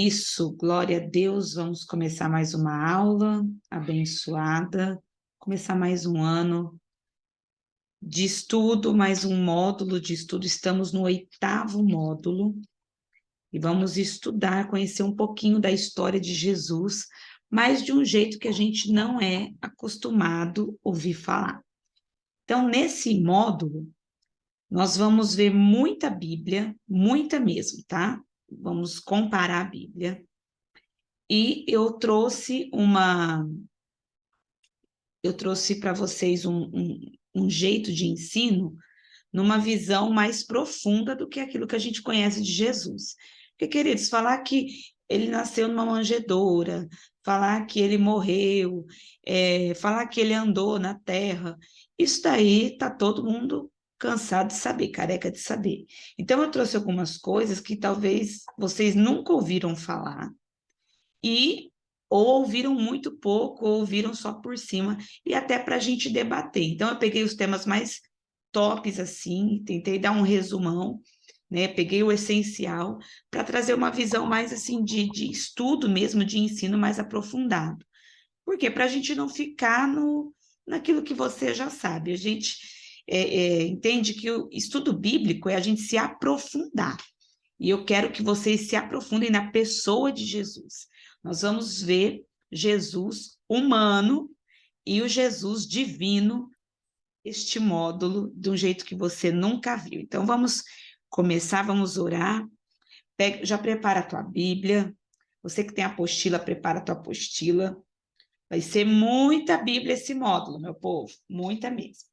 isso, glória a Deus, vamos começar mais uma aula abençoada, começar mais um ano de estudo, mais um módulo de estudo, estamos no 8º módulo, e vamos estudar, conhecer um pouquinho da história de Jesus, mas de um jeito que a gente não é acostumado a ouvir falar. Então, nesse módulo, nós vamos ver muita Bíblia, muita mesmo, tá? Vamos comparar a Bíblia. E eu trouxe para vocês um jeito de ensino numa visão mais profunda do que aquilo que a gente conhece de Jesus. Porque, queridos, falar que ele nasceu numa manjedoura, falar que ele morreu, falar que ele andou na terra, isso daí está todo mundo cansado de saber, careca de saber. Então, eu trouxe algumas coisas que talvez vocês nunca ouviram falar, e ou ouviram muito pouco, ou ouviram só por cima, e até para a gente debater. Então, eu peguei os temas mais tops, assim, tentei dar um resumão, né? Peguei o essencial para trazer uma visão mais, assim, de estudo mesmo, de ensino mais aprofundado. Por quê? Para a gente não ficar naquilo que você já sabe. A gente entende que o estudo bíblico é a gente se aprofundar. E eu quero que vocês se aprofundem na pessoa de Jesus. Nós vamos ver Jesus humano e o Jesus divino, este módulo, de um jeito que você nunca viu. Então, vamos começar, vamos orar. Já prepara a tua Bíblia. Você que tem apostila, prepara a tua apostila. Vai ser muita Bíblia esse módulo, meu povo, muita mesmo.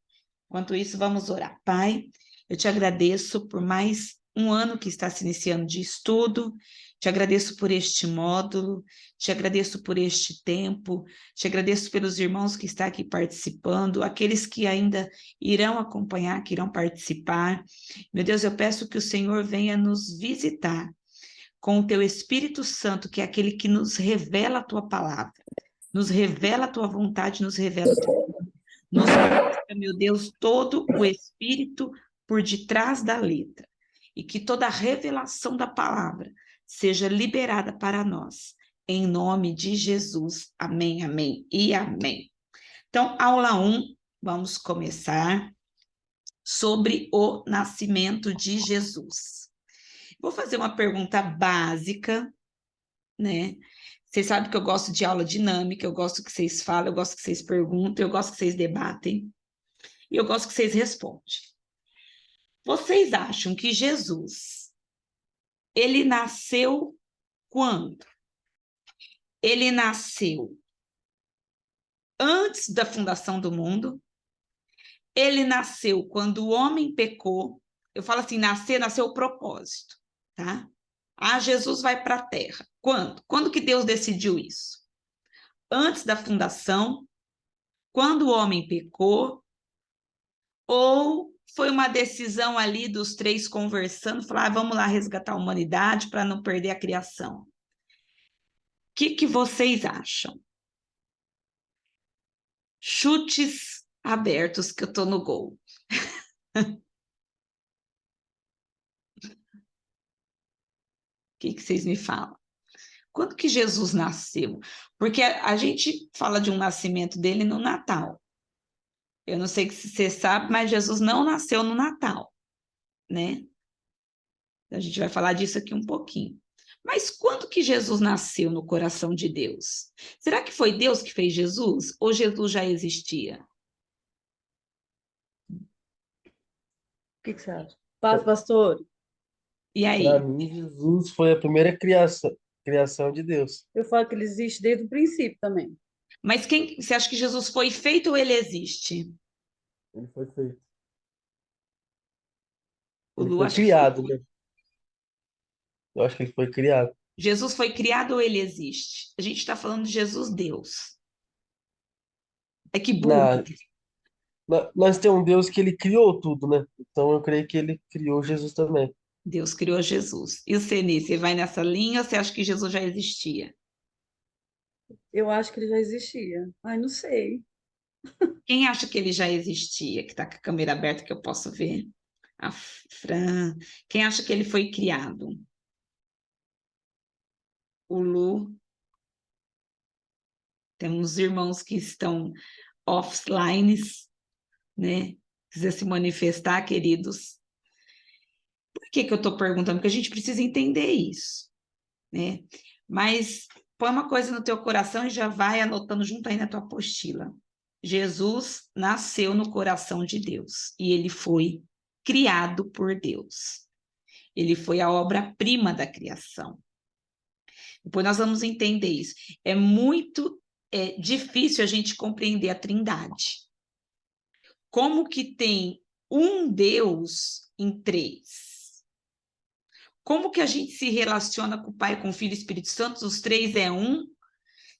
Enquanto isso, vamos orar. Pai, eu te agradeço por mais um ano que está se iniciando de estudo, te agradeço por este módulo, te agradeço por este tempo, te agradeço pelos irmãos que estão aqui participando, aqueles que ainda irão acompanhar, que irão participar. Meu Deus, eu peço que o Senhor venha nos visitar com o teu Espírito Santo, que é aquele que nos revela a tua palavra, nos revela a tua vontade, nos revela o teu plano. Nos mostra, meu Deus, todo o Espírito por detrás da letra. E que toda a revelação da palavra seja liberada para nós. Em nome de Jesus. Amém, amém e amém. Então, aula 1, vamos começar sobre o nascimento de Jesus. Vou fazer uma pergunta básica, né? Vocês sabem que eu gosto de aula dinâmica, eu gosto que vocês falem, eu gosto que vocês perguntem, eu gosto que vocês debatem, e eu gosto que vocês respondem. Vocês acham que Jesus, ele nasceu quando? Ele nasceu antes da fundação do mundo? Ele nasceu quando o homem pecou? Eu falo assim, nasceu o propósito, tá? Ah, Jesus vai para a Terra. Quando? Quando que Deus decidiu isso? Antes da fundação? Quando o homem pecou? Ou foi uma decisão ali dos três conversando, falar, vamos lá resgatar a humanidade para não perder a criação? O que vocês acham? Chutes abertos, que eu estou no gol. O que vocês me falam? Quando que Jesus nasceu? Porque a gente fala de um nascimento dele no Natal. Eu não sei se você sabe, mas Jesus não nasceu no Natal, né? A gente vai falar disso aqui um pouquinho. Mas quando que Jesus nasceu no coração de Deus? Será que foi Deus que fez Jesus? Ou Jesus já existia? O que você acha? Paz, pastor. E Para aí? mim, Jesus foi a primeira criação de Deus. Eu falo que ele existe desde o princípio também. Mas você acha que Jesus foi feito ou ele existe? Ele foi feito. O Ele Lu foi acha que foi. criado, né? Eu acho que ele foi criado. Jesus foi criado ou ele existe? A gente está falando de Jesus Deus. É que burro. Na, nós temos um Deus que ele criou tudo, né? Então eu creio que ele criou Jesus também. Deus criou Jesus. E o Ceni, você vai nessa linha ou você acha que Jesus já existia? Eu acho que ele já existia. Ai, não sei. Quem acha que ele já existia? Que está com a câmera aberta que eu posso ver? A Fran. Quem acha que ele foi criado? o Lu. Temos irmãos que estão offline, né? Precisa se manifestar, queridos. Por que eu estou perguntando? Porque a gente precisa entender isso, né? Mas põe uma coisa no teu coração e já vai anotando junto aí na tua apostila. Jesus nasceu no coração de Deus e ele foi criado por Deus. Ele foi a obra-prima da criação. Depois nós vamos entender isso. É muito difícil a gente compreender a Trindade. Como que tem um Deus em três? Como que a gente se relaciona com o Pai, com o Filho e o Espírito Santo? Os três é um.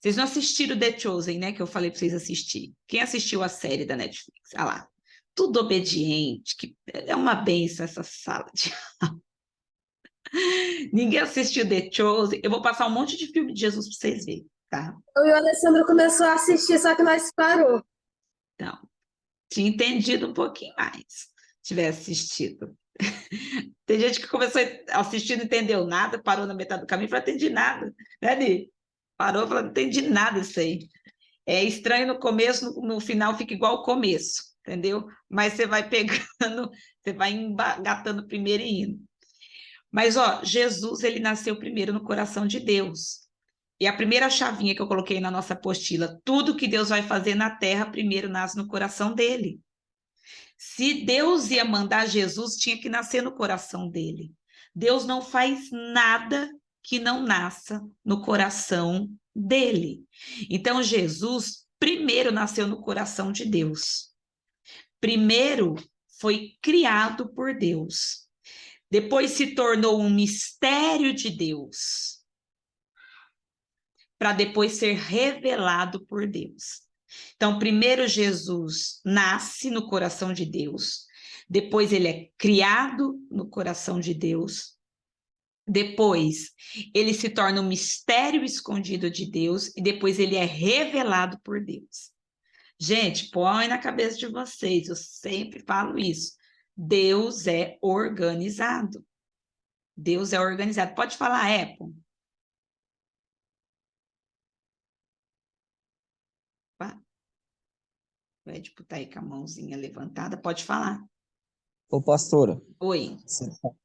Vocês não assistiram The Chosen, né? Que eu falei para vocês assistirem. Quem assistiu a série da Netflix? Ah lá. Tudo obediente, que é uma benção essa sala de... Ninguém assistiu The Chosen. Eu vou passar um monte de filme de Jesus para vocês verem, tá? Eu e o Alessandro começou a assistir, só que nós parou. Então, tinha entendido um pouquinho mais, se tivesse assistido. Tem gente que começou a assistir, não entendeu nada, parou na metade do caminho e falou, não entendi nada. Né, Ni? Parou e falou, não entendi nada isso aí. É estranho no começo, no final fica igual ao começo, entendeu? Mas você vai pegando, você vai engatando primeiro e indo. Mas, ó, Jesus, ele nasceu primeiro no coração de Deus. E a primeira chavinha que eu coloquei na nossa apostila, tudo que Deus vai fazer na terra, primeiro nasce no coração dele. Se Deus ia mandar Jesus, tinha que nascer no coração dele. Deus não faz nada que não nasça no coração dele. Então, Jesus primeiro nasceu no coração de Deus. Primeiro foi criado por Deus. Depois se tornou um mistério de Deus, para depois ser revelado por Deus. Então, primeiro Jesus nasce no coração de Deus, depois ele é criado no coração de Deus, depois ele se torna um mistério escondido de Deus e depois ele é revelado por Deus. Gente, põe na cabeça de vocês, eu sempre falo isso. Deus é organizado. Deus é organizado. Pode falar, Apple. O Édipo está aí com a mãozinha levantada. Pode falar. Ô, pastora, Oi,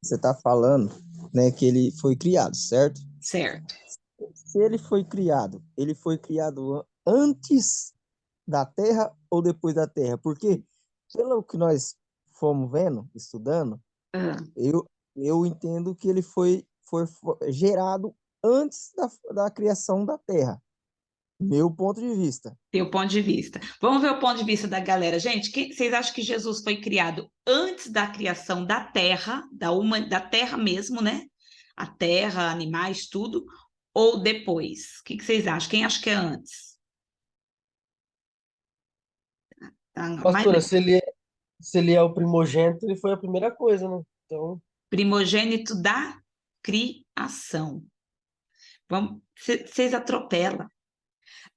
você tá falando, né, que ele foi criado, certo? certo. Se ele foi criado antes da Terra ou depois da Terra? Porque, pelo que nós fomos vendo, estudando, Ah, eu entendo que ele foi gerado antes da criação da Terra. Meu ponto de vista. teu ponto de vista. Vamos ver o ponto de vista da galera. Gente, vocês acham que Jesus foi criado antes da criação da Terra, da Terra mesmo, né? A Terra, animais, tudo, ou depois? O que vocês acham? Quem acha que é antes? Tá, Pastora, se ele é o primogênito, ele foi a primeira coisa, né? Então, primogênito da criação. Vamos, vocês atropelam.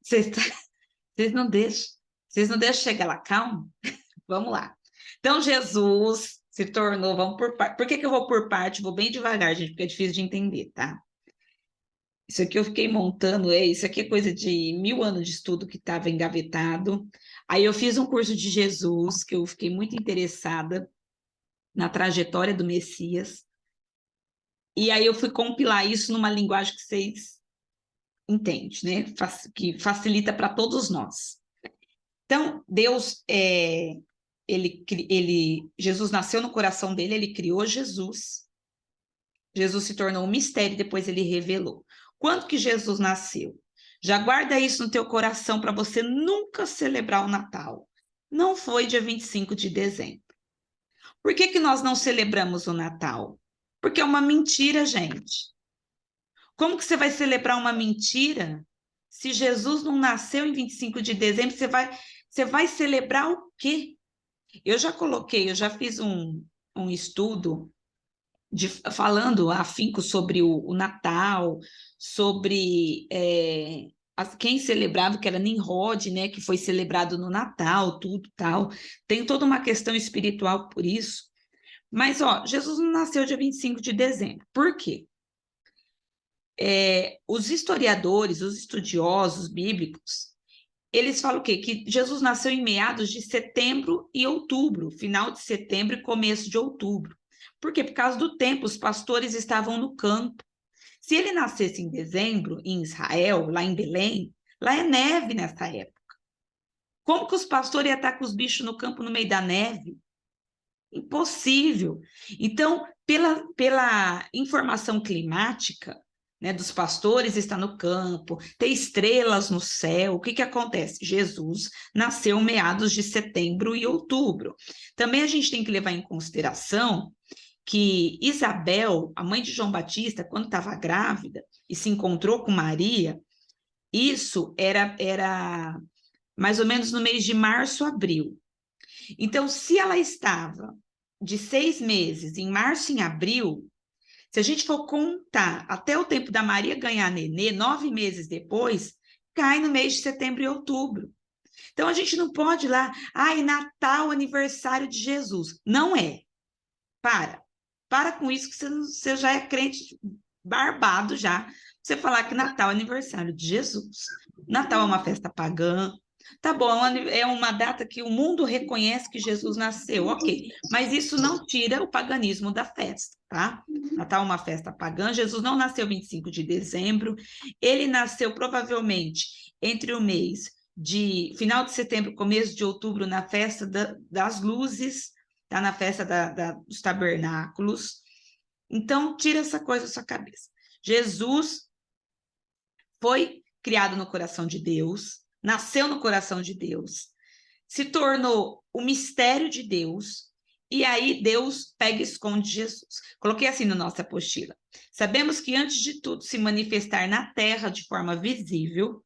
Vocês vocês não deixam. Vocês não deixam chegar lá, calma. Vamos lá. Então, Jesus se tornou, vamos por parte. Por que eu vou por parte? Vou bem devagar, gente, porque é difícil de entender, tá? Isso aqui eu fiquei montando, isso aqui é coisa de 1000 anos de estudo que estava engavetado. Aí eu fiz um curso de Jesus, que eu fiquei muito interessada na trajetória do Messias. E aí eu fui compilar isso numa linguagem que vocês entendem, né? Que facilita para todos nós. Então, Deus, Jesus nasceu no coração dele, ele criou Jesus. Jesus se tornou um mistério, depois ele revelou. Quando que Jesus nasceu? Já guarda isso no teu coração para você nunca celebrar o Natal. Não foi dia 25 de dezembro. Por que nós não celebramos o Natal? Porque é uma mentira, gente. Como que você vai celebrar uma mentira se Jesus não nasceu em 25 de dezembro? Você vai celebrar o quê? Eu já fiz um estudo falando afinco sobre o Natal, sobre quem celebrava, que era Nimrod, né, que foi celebrado no Natal, tudo tal. Tem toda uma questão espiritual por isso. Mas, ó, Jesus não nasceu dia 25 de dezembro. Por quê? os historiadores, os estudiosos bíblicos, eles falam o quê? Que Jesus nasceu em meados de setembro e outubro, final de setembro e começo de outubro. Por quê? Por causa do tempo, os pastores estavam no campo. Se ele nascesse em dezembro, em Israel, lá em Belém, lá é neve nessa época. Como que os pastores iam estar com os bichos no campo no meio da neve? Impossível. Então, pela informação climática, né, dos pastores está no campo, tem estrelas no céu, o que que acontece? Jesus nasceu meados de setembro e outubro. Também a gente tem que levar em consideração que Isabel, a mãe de João Batista, quando estava grávida e se encontrou com Maria, isso era mais ou menos no mês de março, abril. Então, se ela estava de 6 meses, em março e em abril, se a gente for contar até o tempo da Maria ganhar nenê, 9 meses depois, cai no mês de setembro e outubro. Então, a gente não pode ir lá, Natal, aniversário de Jesus. Não é. Para com isso, que você já é crente barbado já. Você falar que Natal é aniversário de Jesus. Natal é uma festa pagã. Tá bom, é uma data que o mundo reconhece que Jesus nasceu, ok. Mas isso não tira o paganismo da festa, tá? Natal é uma festa pagã. Jesus não nasceu 25 de dezembro. Ele nasceu provavelmente entre o mês de final de setembro, começo de outubro, na festa das luzes, tá? Na festa dos tabernáculos. Então, tira essa coisa da sua cabeça. Jesus foi criado no coração de Deus, nasceu no coração de Deus, se tornou o mistério de Deus, e aí Deus pega e esconde Jesus. Coloquei assim na nossa apostila. Sabemos que antes de tudo se manifestar na terra de forma visível,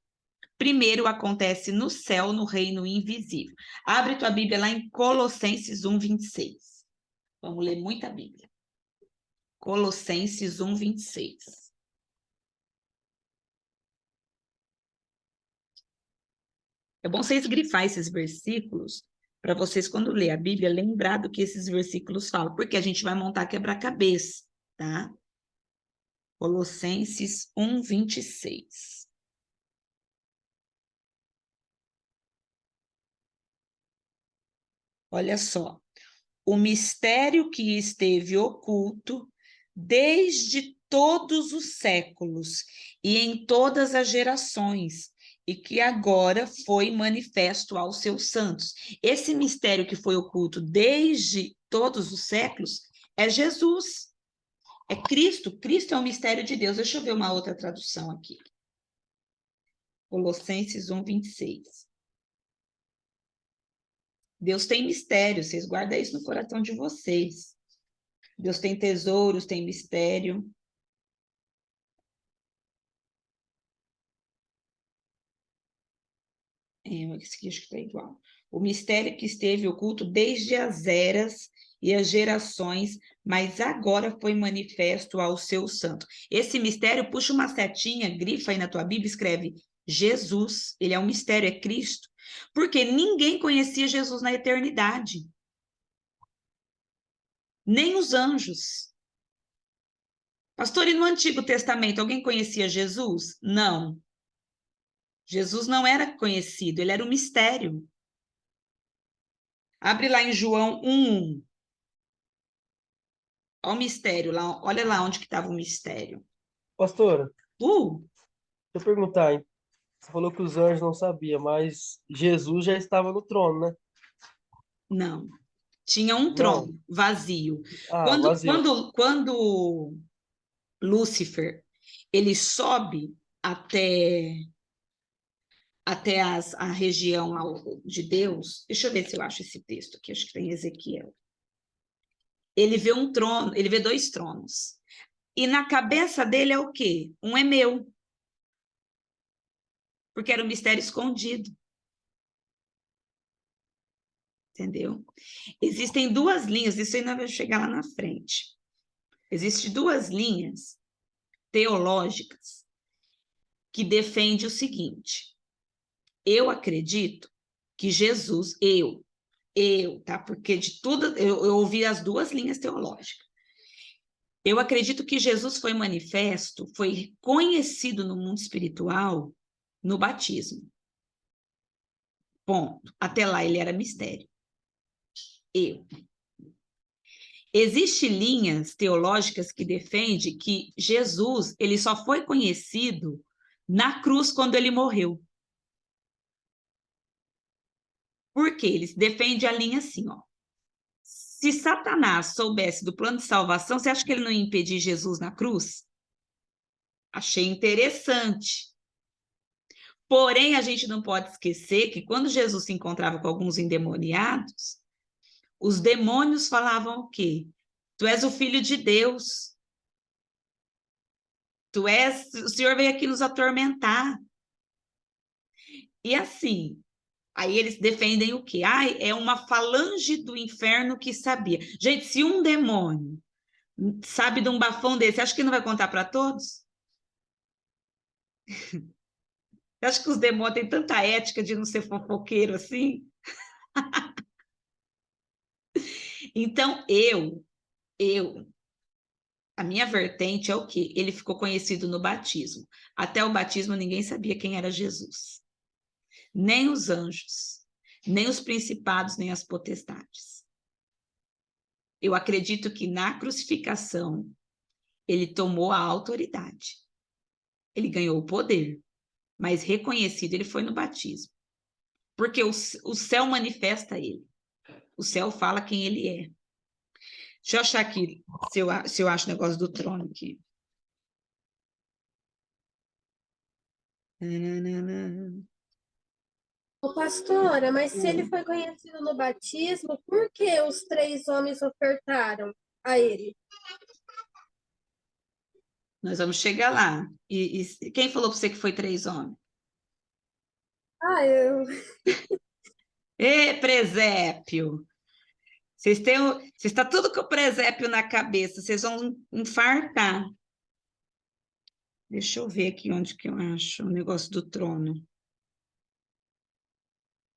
primeiro acontece no céu, no reino invisível. Abre tua Bíblia lá em Colossenses 1:26. Vamos ler muita Bíblia. Colossenses 1:26. É bom vocês grifar esses versículos para vocês, quando ler a Bíblia, lembrar do que esses versículos falam, porque a gente vai montar quebra-cabeça, tá? Colossenses 1:26. Olha só. O mistério que esteve oculto desde todos os séculos e em todas as gerações, e que agora foi manifesto aos seus santos. Esse mistério que foi oculto desde todos os séculos é Jesus, é Cristo. Cristo é o mistério de Deus. Deixa eu ver uma outra tradução aqui. Colossenses 1:26. Deus tem mistério, vocês guardam isso no coração de vocês. Deus tem tesouros, tem mistério. Esse aqui acho que está igual. O mistério que esteve oculto desde as eras e as gerações, mas agora foi manifesto ao seu santo. Esse mistério, puxa uma setinha, grifa aí na tua Bíblia, escreve Jesus. Ele é um mistério, é Cristo. Porque ninguém conhecia Jesus na eternidade. Nem os anjos. Pastor, e no Antigo Testamento, alguém conhecia Jesus? Não. Jesus não era conhecido, ele era um mistério. Abre lá em João 1:1. Olha o mistério lá, olha lá onde que estava o mistério. Pastora, Uh, deixa eu perguntar, hein? Você falou que os anjos não sabiam, mas Jesus já estava no trono, né? não. Tinha um Não. trono vazio. Ah, Quando, vazio. quando Lúcifer, ele sobe até a região de Deus. Deixa eu ver se eu acho esse texto aqui, acho que tem Ezequiel. Ele vê um trono, ele vê 2 tronos. E na cabeça dele é o quê? Um é meu. Porque era um mistério escondido. Entendeu? Existem 2 linhas, isso ainda vai chegar lá na frente. Existem 2 linhas teológicas que defendem o seguinte: eu acredito que Jesus, tá? Porque de tudo, eu ouvi as 2 linhas teológicas. Eu acredito que Jesus foi manifesto, foi conhecido no mundo espiritual no batismo. Ponto. Até lá ele era mistério. Existem linhas teológicas que defendem que Jesus ele só foi conhecido na cruz quando ele morreu. Por quê? Eles defendem a linha assim, ó. Se Satanás soubesse do plano de salvação, você acha que ele não ia impedir Jesus na cruz? Achei interessante. Porém, a gente não pode esquecer que quando Jesus se encontrava com alguns endemoniados, os demônios falavam o quê? Tu és o filho de Deus. O Senhor veio aqui nos atormentar. E assim, aí eles defendem o quê? Ai, é uma falange do inferno que sabia. Gente, se um demônio sabe de um bafão desse, acha que não vai contar para todos? Você acha que os demônios têm tanta ética de não ser fofoqueiro assim? Então, a minha vertente é o quê? Ele ficou conhecido no batismo. Até o batismo ninguém sabia quem era Jesus. Nem os anjos, nem os principados, nem as potestades. Eu acredito que na crucificação ele tomou a autoridade. Ele ganhou o poder, mas reconhecido ele foi no batismo. Porque o céu manifesta ele. O céu fala quem ele é. Deixa eu achar aqui, se eu acho o negócio do trono aqui. Ô, pastora, mas se ele foi conhecido no batismo, por que os 3 homens ofertaram a ele? Nós vamos chegar lá. E quem falou para você que foi 3 homens? Ah, eu. Ê, presépio! Vocês estão tudo com o presépio na cabeça, vocês vão infartar. Deixa eu ver aqui onde que eu acho o negócio do trono.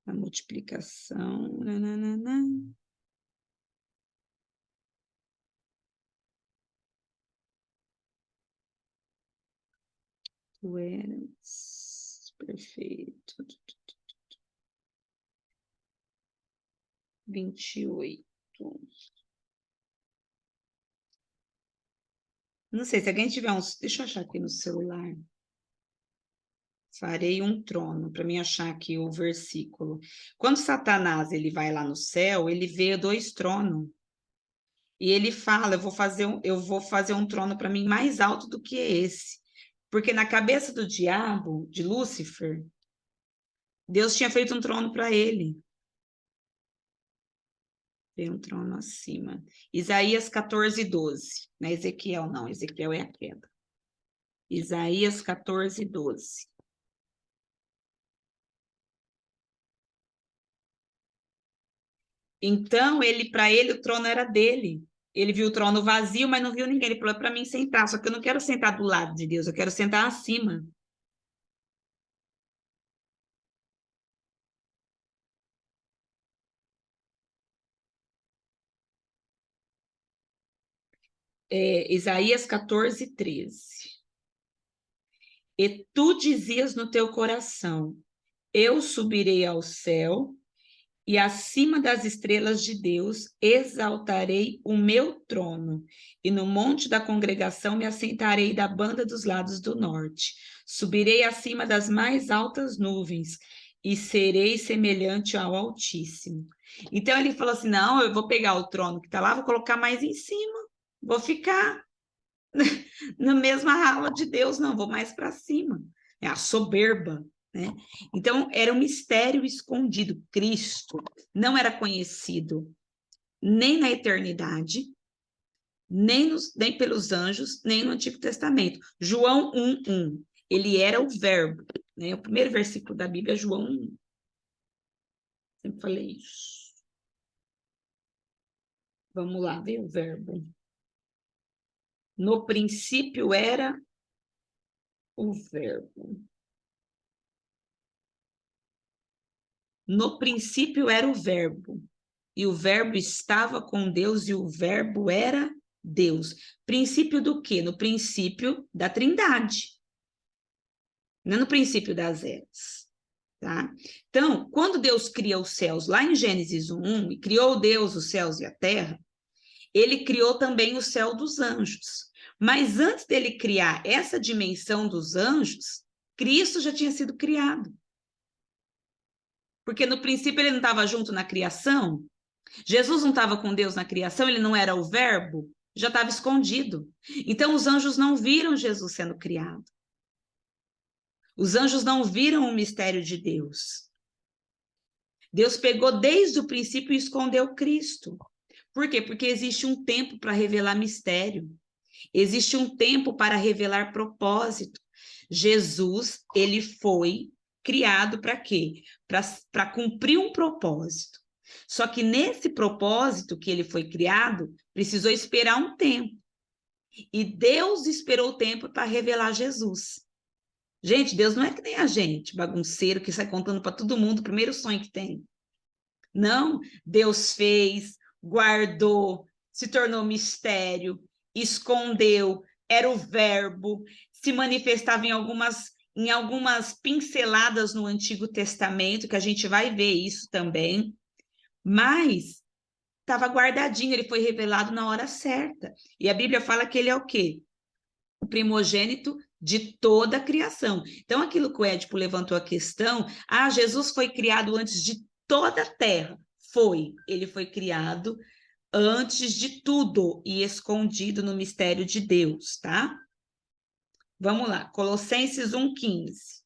A multiplicação. Nananana. Tu eras perfeito. 28. Não sei, se alguém tiver uns... Deixa eu achar aqui no celular. Farei um trono, para mim achar aqui o versículo. Quando Satanás ele vai lá no céu, ele vê 2 tronos. E ele fala, eu vou fazer um trono para mim mais alto do que esse. Porque na cabeça do diabo, de Lúcifer, Deus tinha feito um trono para ele. Tem um trono acima. Isaías 14:12. Não é Ezequiel, não. Ezequiel é a queda. Isaías 14:12. Então, para ele, o trono era dele. Ele viu o trono vazio, mas não viu ninguém. Ele falou, para mim sentar, só que eu não quero sentar do lado de Deus, eu quero sentar acima. Isaías 14:13. E tu dizias no teu coração, eu subirei ao céu, e acima das estrelas de Deus exaltarei o meu trono, e no monte da congregação me assentarei da banda dos lados do norte. Subirei acima das mais altas nuvens, e serei semelhante ao Altíssimo. Então ele falou assim, não, eu vou pegar o trono que está lá, vou colocar mais em cima, vou ficar na mesma ala de Deus, não, vou mais para cima. É a soberba, né? Então, era um mistério escondido. Cristo não era conhecido nem na eternidade, nem pelos anjos, nem no Antigo Testamento. João 1:1, ele era o verbo, né? O primeiro versículo da Bíblia é João 1. Sempre falei isso. Vamos lá, ver o verbo. No princípio era o verbo. No princípio era o verbo, e o verbo estava com Deus, e o verbo era Deus. Princípio do quê? No princípio da Trindade. Não no princípio das eras. Tá? Então, quando Deus cria os céus, lá em Gênesis 1, e criou Deus os céus e a terra, ele criou também o céu dos anjos. Mas antes dele criar essa dimensão dos anjos, Cristo já tinha sido criado. Porque no princípio ele não estava junto na criação, Jesus não estava com Deus na criação, ele não era o verbo, já estava escondido. Então os anjos não viram Jesus sendo criado. Os anjos não viram o mistério de Deus. Deus pegou desde o princípio e escondeu Cristo. Por quê? Porque existe um tempo para revelar mistério. Existe um tempo para revelar propósito. Jesus, ele foi criado para quê? Para cumprir um propósito. Só que nesse propósito que ele foi criado, precisou esperar um tempo. E Deus esperou o tempo para revelar Jesus. Gente, Deus não é que nem a gente, bagunceiro, que sai contando para todo mundo o primeiro sonho que tem. Não, Deus fez, guardou, se tornou mistério, escondeu, era o verbo, se manifestava em algumas pinceladas no Antigo Testamento, que a gente vai ver isso também, mas estava guardadinho, ele foi revelado na hora certa. E a Bíblia fala que ele é o quê? O primogênito de toda a criação. Então, aquilo que o Édipo levantou a questão, Jesus foi criado antes de toda a terra. Foi, ele foi criado antes de tudo e escondido no mistério de Deus, tá? Vamos lá, Colossenses 1,15.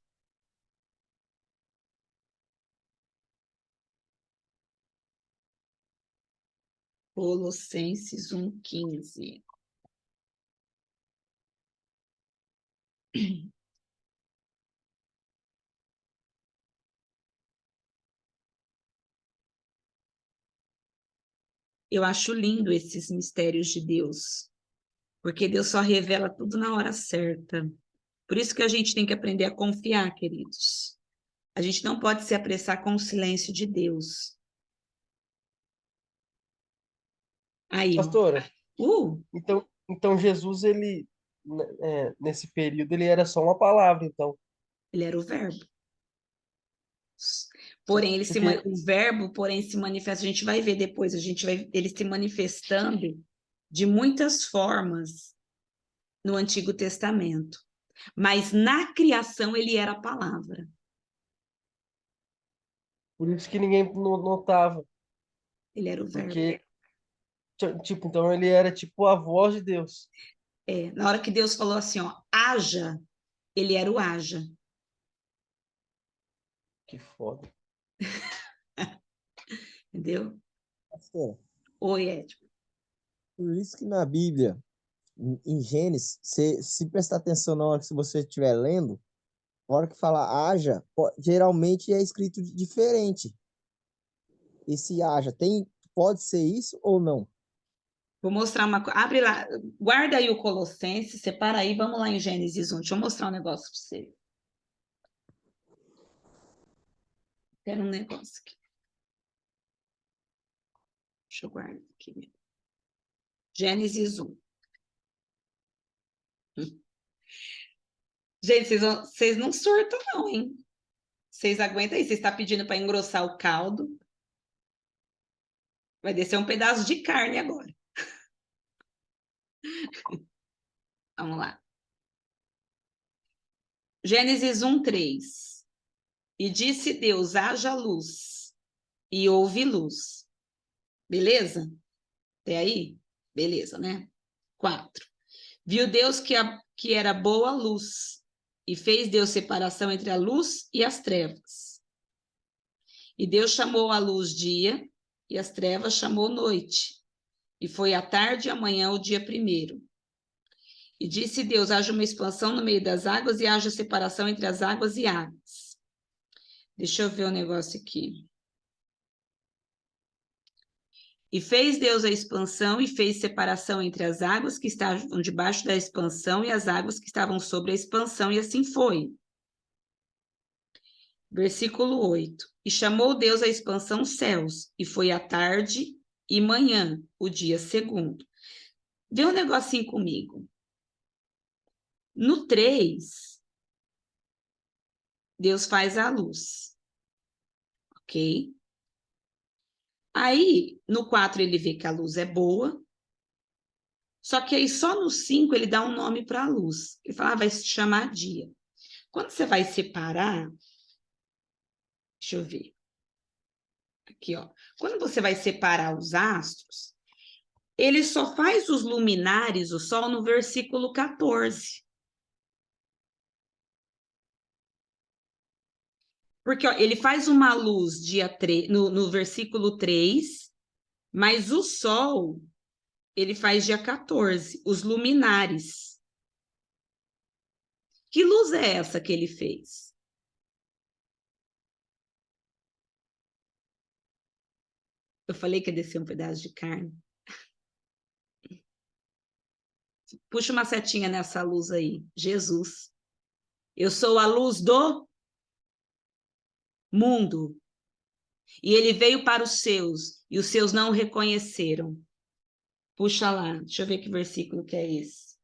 Colossenses 1,15. Eu acho lindo esses mistérios de Deus, porque Deus só revela tudo na hora certa. Por isso que a gente tem que aprender a confiar, queridos. A gente não pode se apressar com o silêncio de Deus. Aí, ó. Pastora, Uh, então Jesus, ele, nesse período, ele era só uma palavra, então. ele era o verbo. Porém, Porque, o verbo, porém, se manifesta, a gente vai ver depois, ele se manifestando de muitas formas no Antigo Testamento. Mas na criação ele era a palavra. por isso que ninguém notava. Ele era o verbo. Porque, tipo, então ele era tipo a voz de Deus. Na hora que Deus falou assim, ó, haja, ele era o haja. Que foda. Entendeu? Pastor, Oi, Édipo. por isso que na Bíblia, em Gênesis, se prestar atenção na hora que você estiver lendo, na hora que fala haja, geralmente é escrito diferente. Esse haja pode ser isso ou não? Vou mostrar uma coisa. Abre lá, guarda aí o Colossenses, separa aí, vamos lá em Gênesis 1. Deixa eu mostrar um negócio para você. Quero um negócio aqui. Deixa eu guardar aqui mesmo. Gênesis 1. Gente, vocês não surtam, não, hein? Vocês aguentam aí. Você está pedindo para engrossar o caldo. Vai descer um pedaço de carne agora. Vamos lá. Gênesis 1:3. E disse Deus, haja luz, e houve luz. Beleza? Até aí? Beleza, né? 4. Viu Deus que era boa a luz, e fez Deus separação entre a luz e as trevas. E Deus chamou a luz dia, e as trevas chamou noite. E foi a tarde e a manhã o dia primeiro. E disse Deus, haja uma expansão no meio das águas e haja separação entre as águas e águas. Deixa eu ver um negócio aqui. E fez Deus a expansão e fez separação entre as águas que estavam debaixo da expansão e as águas que estavam sobre a expansão, e assim foi. Versículo 8. E chamou Deus a expansão céus, e foi a tarde e manhã, o dia segundo. Vê um negocinho comigo. No 3, Deus faz a luz, ok? Aí, no 4, ele vê que a luz é boa, só que aí só no 5 ele dá um nome para a luz. Ele fala, vai se chamar dia. Quando você vai separar, deixa eu ver. Aqui, ó. Quando você vai separar os astros, ele só faz os luminares, o sol, no versículo 14. Porque ó, ele faz uma luz no versículo 3, mas o sol ele faz dia 14, os luminares. Que luz é essa que ele fez? Eu falei que ia descer um pedaço de carne. Puxa uma setinha nessa luz aí. Jesus. Eu sou a luz do mundo. E ele veio para os seus, e os seus não o reconheceram. Puxa lá, deixa eu ver que versículo que é esse.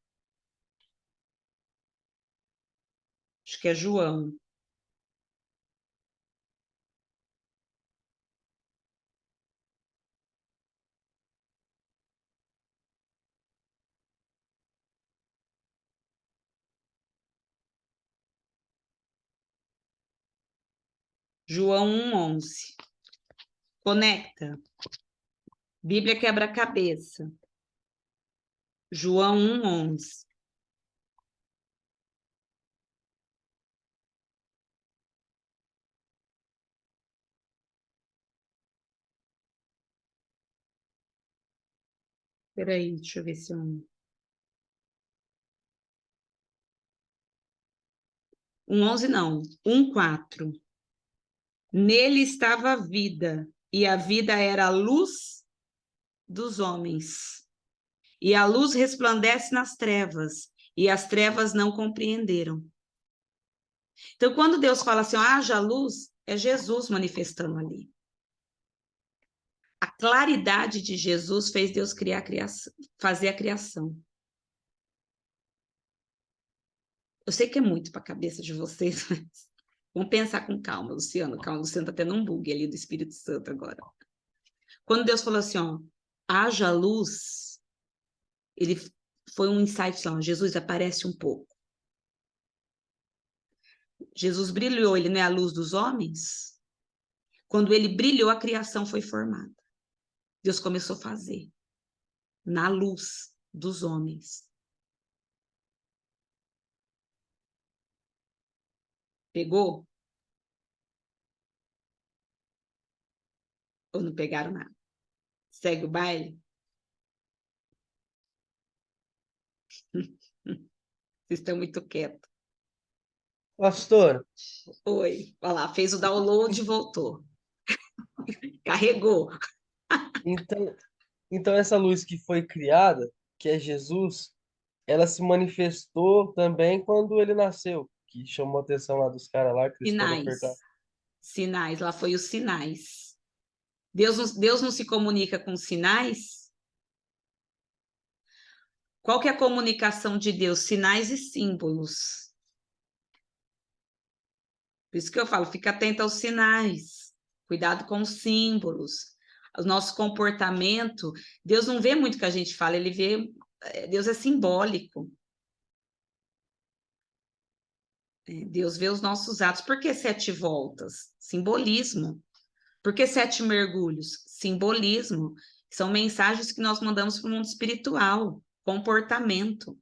Acho que é João. João 1:11. Conecta. Bíblia quebra-cabeça. João 1:11. Espera aí, deixa eu ver se eu... 1:11 não, 1:4. Nele estava a vida, e a vida era a luz dos homens. E a luz resplandece nas trevas, e as trevas não compreenderam. Então, quando Deus fala assim, haja luz, é Jesus manifestando ali. A claridade de Jesus fez Deus criar a criação, fazer a criação. Eu sei que é muito para a cabeça de vocês, mas vamos pensar com calma, Luciano. Calma, Luciano está tendo um bug ali do Espírito Santo agora. Quando Deus falou assim, ó, haja luz, ele foi um insight, ó, Jesus aparece um pouco. Jesus brilhou, ele não é a luz dos homens? Quando ele brilhou, a criação foi formada. Deus começou a fazer na luz dos homens. Pegou? Ou não pegaram nada? Segue o baile? Vocês estão muito quietos. Pastor, Oi, olha lá, fez o download e voltou. Carregou. então essa luz que foi criada, que é Jesus, ela se manifestou também quando ele nasceu, que chamou a atenção lá dos caras lá, que eles foram ofertar. Sinais, lá foi os sinais. Deus não se comunica com sinais? Qual que é a comunicação de Deus? Sinais e símbolos. Por isso que eu falo, fica atento aos sinais, cuidado com os símbolos. O nosso comportamento, Deus não vê muito o que a gente fala, ele vê, Deus é simbólico. Deus vê os nossos atos. Por que 7 voltas? Simbolismo. Por que 7 mergulhos? Simbolismo. São mensagens que nós mandamos para o mundo espiritual, comportamento.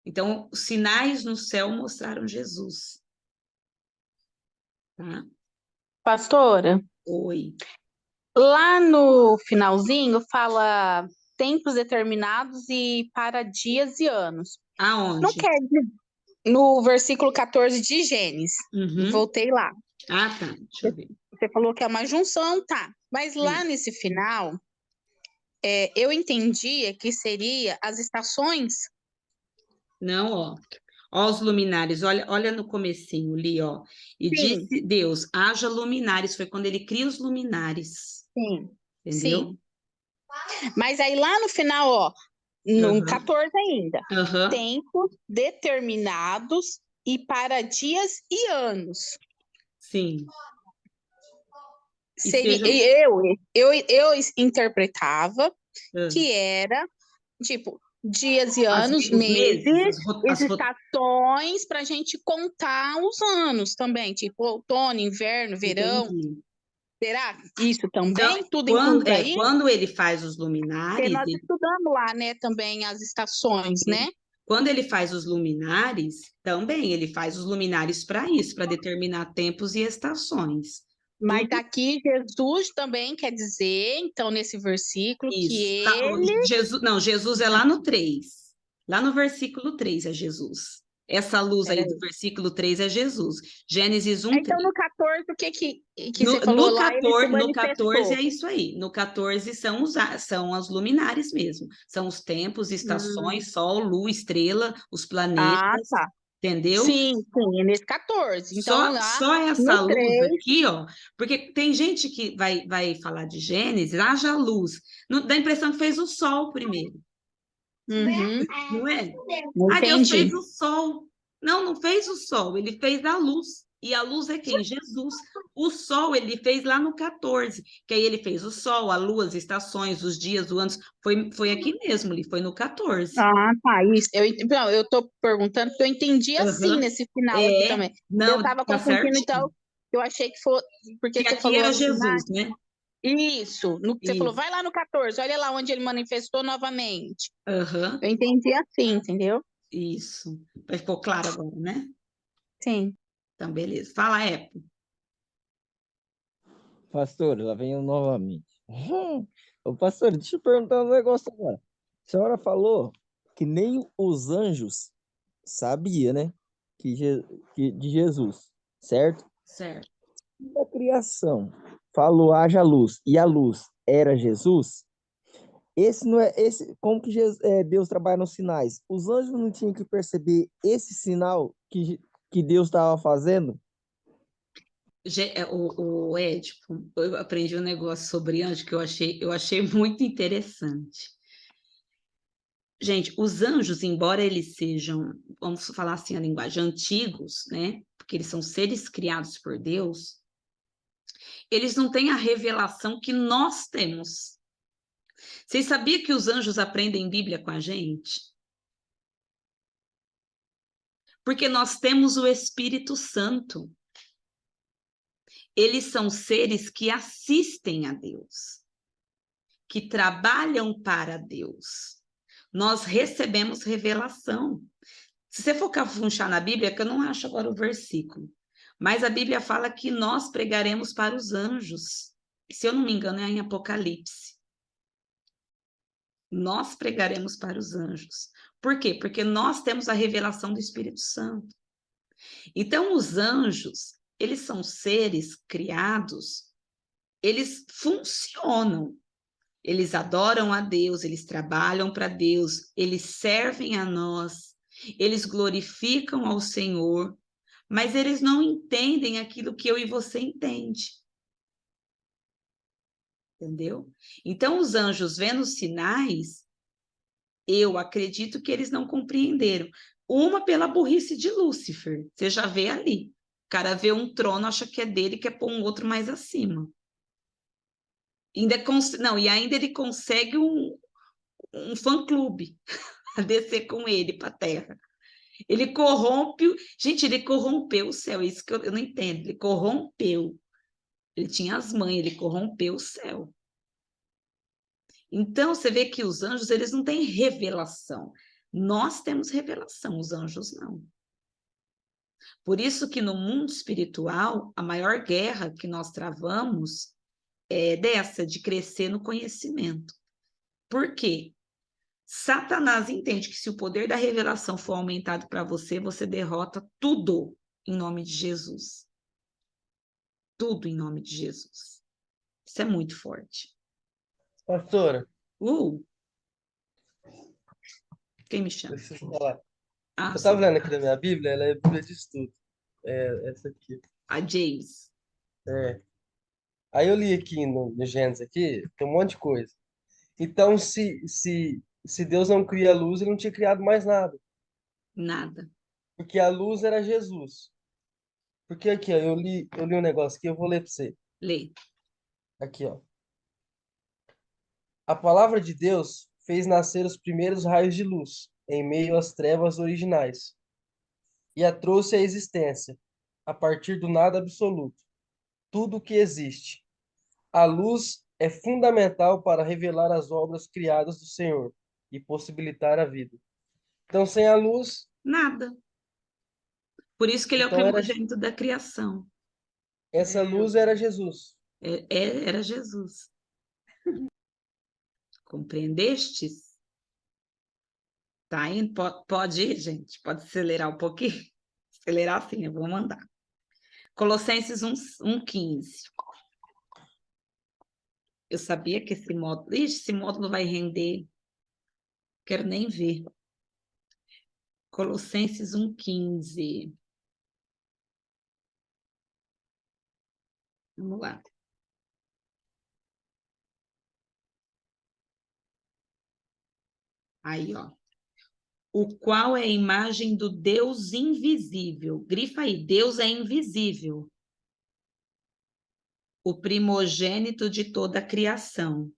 Então, os sinais no céu mostraram Jesus. Tá? Pastora, Oi. lá no finalzinho fala tempos determinados e para dias e anos. Não Aonde? quer dizer no versículo 14 de Gênesis. Uhum. Voltei lá. Ah, tá. Deixa eu ver. Você falou que é uma junção, tá. Mas lá nesse final, eu entendia que seria as estações. Não, ó. Ó os luminares, olha no comecinho ali, ó. E Sim. disse Deus, haja luminares. Foi quando ele cria os luminares. Sim. Entendeu? Sim. Mas aí lá no final, ó, no Aham. 14 ainda, Aham. tempos determinados e para dias e anos. Sim. E Seria, sejam. eu interpretava Ah, que era, tipo, dias e as anos, os meses, meses, as estações para a gente contar os anos também, tipo outono, inverno, verão. entendi. Será isso Então, também? Tudo incluso aí? quando ele faz os Porque luminares, nós estudamos lá, né, também as estações, né? quando ele faz os luminares, também ele faz os luminares para isso, para determinar tempos e estações. Mas Tudo aqui Jesus também quer dizer, então, nesse versículo, que isso. ele Jesus, não, Jesus é lá no 3. Lá no versículo 3 é Jesus. Essa luz aí do Peraí. versículo 3 é Jesus. Gênesis 1, Então, 3. no 14, o que você falou No lá, ele se 14, no 14 manifestou. é isso aí. No 14 são as luminares mesmo. São os tempos, Hum. estações, sol, lua, estrela, os Ah, planetas, tá. entendeu? Sim, é nesse 14. Então, lá Só essa no luz 3, aqui, ó, porque tem gente que vai falar de Gênesis, haja luz. Dá a impressão que fez o sol primeiro, uhum, não é? não Ah, Deus entendi. fez o sol. Não, não fez o sol, ele fez a luz. E a luz é quem? Jesus. O sol ele fez lá no 14, que aí ele fez o sol, a lua, as estações, os dias, os anos. Foi aqui mesmo, ele foi no 14. Ah, tá, isso. Não, eu tô perguntando porque eu entendi assim Aham. nesse final aqui É, também. Eu não, tava tá confundindo, certinho. então, eu achei que foi, porque Que você aqui falou era assim, Jesus, né? isso, no que você falou, Isso. vai lá no 14, olha lá onde ele manifestou novamente. Aham, Eu entendi assim, entendeu? isso. Ficou claro agora, né? Sim. Então, beleza. Fala, Pastor, lá vem eu novamente. Ô, pastor, deixa eu perguntar um negócio agora. A senhora falou que nem os anjos sabia, né? Que, de Jesus, certo? certo. A criação falou haja luz e a luz era Jesus. Esse não é esse como que Deus trabalha nos sinais. Os anjos não tinham que perceber esse sinal que Deus estava fazendo. O Édipo, eu aprendi um negócio sobre anjo que eu achei muito interessante. Gente, os anjos, embora eles sejam, vamos falar assim, a linguagem antigos, né? Porque eles são seres criados por Deus, eles não têm a revelação que nós temos. Vocês sabiam que os anjos aprendem Bíblia com a gente? Porque nós temos o Espírito Santo. Eles são seres que assistem a Deus, que trabalham para Deus. Nós recebemos revelação. Se você for cafunchar na Bíblia, que eu não acho agora o versículo, mas a Bíblia fala que nós pregaremos para os anjos. Se eu não me engano, é em Apocalipse. Nós pregaremos para os anjos. Por quê? Porque nós temos a revelação do Espírito Santo. Então, os anjos, eles são seres criados, eles funcionam. Eles adoram a Deus, eles trabalham para Deus, eles servem a nós, eles glorificam ao Senhor, mas eles não entendem aquilo que eu e você entende. Entendeu? Então, os anjos vendo sinais, eu acredito que eles não compreenderam. Uma pela burrice de Lúcifer, você já vê ali. O cara vê um trono, acha que é dele, quer pôr um outro mais acima. Não, e ainda ele consegue um fã-clube a descer com ele para a terra. Ele corrompe, gente, ele corrompeu o céu, isso que eu não entendo. Ele corrompeu. Ele tinha as mães, ele corrompeu o céu. Então, você vê que os anjos, eles não têm revelação. Nós temos revelação, os anjos não. Por isso que no mundo espiritual, a maior guerra que nós travamos é dessa, de crescer no conhecimento. Por quê? Satanás entende que se o poder da revelação for aumentado para você, você derrota tudo em nome de Jesus. Tudo em nome de Jesus. Isso é muito forte. Pastora, Quem me chama? deixa eu falar. Ah, Eu estava sim. lendo aqui na minha Bíblia, ela é Bíblia de estudo. É essa aqui. A James. É. Aí eu li aqui no Gênesis aqui, tem um monte de coisa. Então, se Deus não cria a luz, ele não tinha criado mais nada. Nada. Porque a luz era Jesus. Porque aqui, ó, eu li um negócio aqui, eu vou ler para você. Lê. Aqui, ó. A palavra de Deus fez nascer os primeiros raios de luz em meio às trevas originais e a trouxe à existência, a partir do nada absoluto, tudo o que existe. A luz é fundamental para revelar as obras criadas do Senhor e possibilitar a vida. Então, sem a luz, Nada. Por isso que ele é o então primogênito da criação. essa luz era Jesus. Era Jesus. Compreendestes? Tá indo? Pode ir, gente? Pode acelerar um pouquinho? Acelerar sim, eu vou mandar. Colossenses 1:15. Eu sabia que esse módulo... Ixi, esse módulo vai render. Quero nem ver. Colossenses 1:15. Vamos lá. Aí, ó. O qual é a imagem do Deus invisível. Grifa aí, Deus é invisível. O primogênito de toda a criação.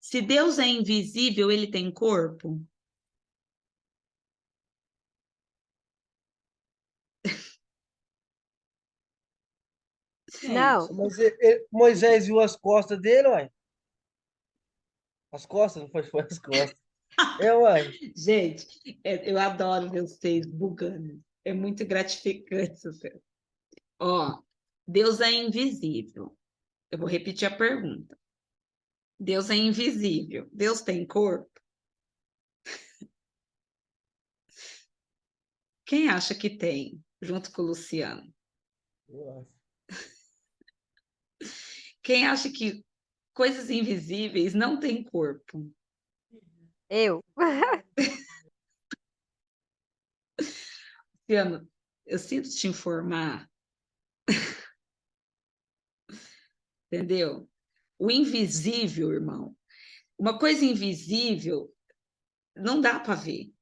Se Deus é invisível, ele tem corpo? Não. Mas Moisés viu as costas dele, uai. As costas, não foi as costas. Uai. Gente, eu adoro ver vocês bugando. É muito gratificante. Ó, Deus é invisível. Eu vou repetir a pergunta. Deus é invisível. Deus tem corpo? Quem acha que tem, junto com o Luciano? Quem acha que coisas invisíveis não têm corpo? Eu. Luciano, eu sinto te informar, entendeu? O invisível, irmão. Uma coisa invisível não dá para ver.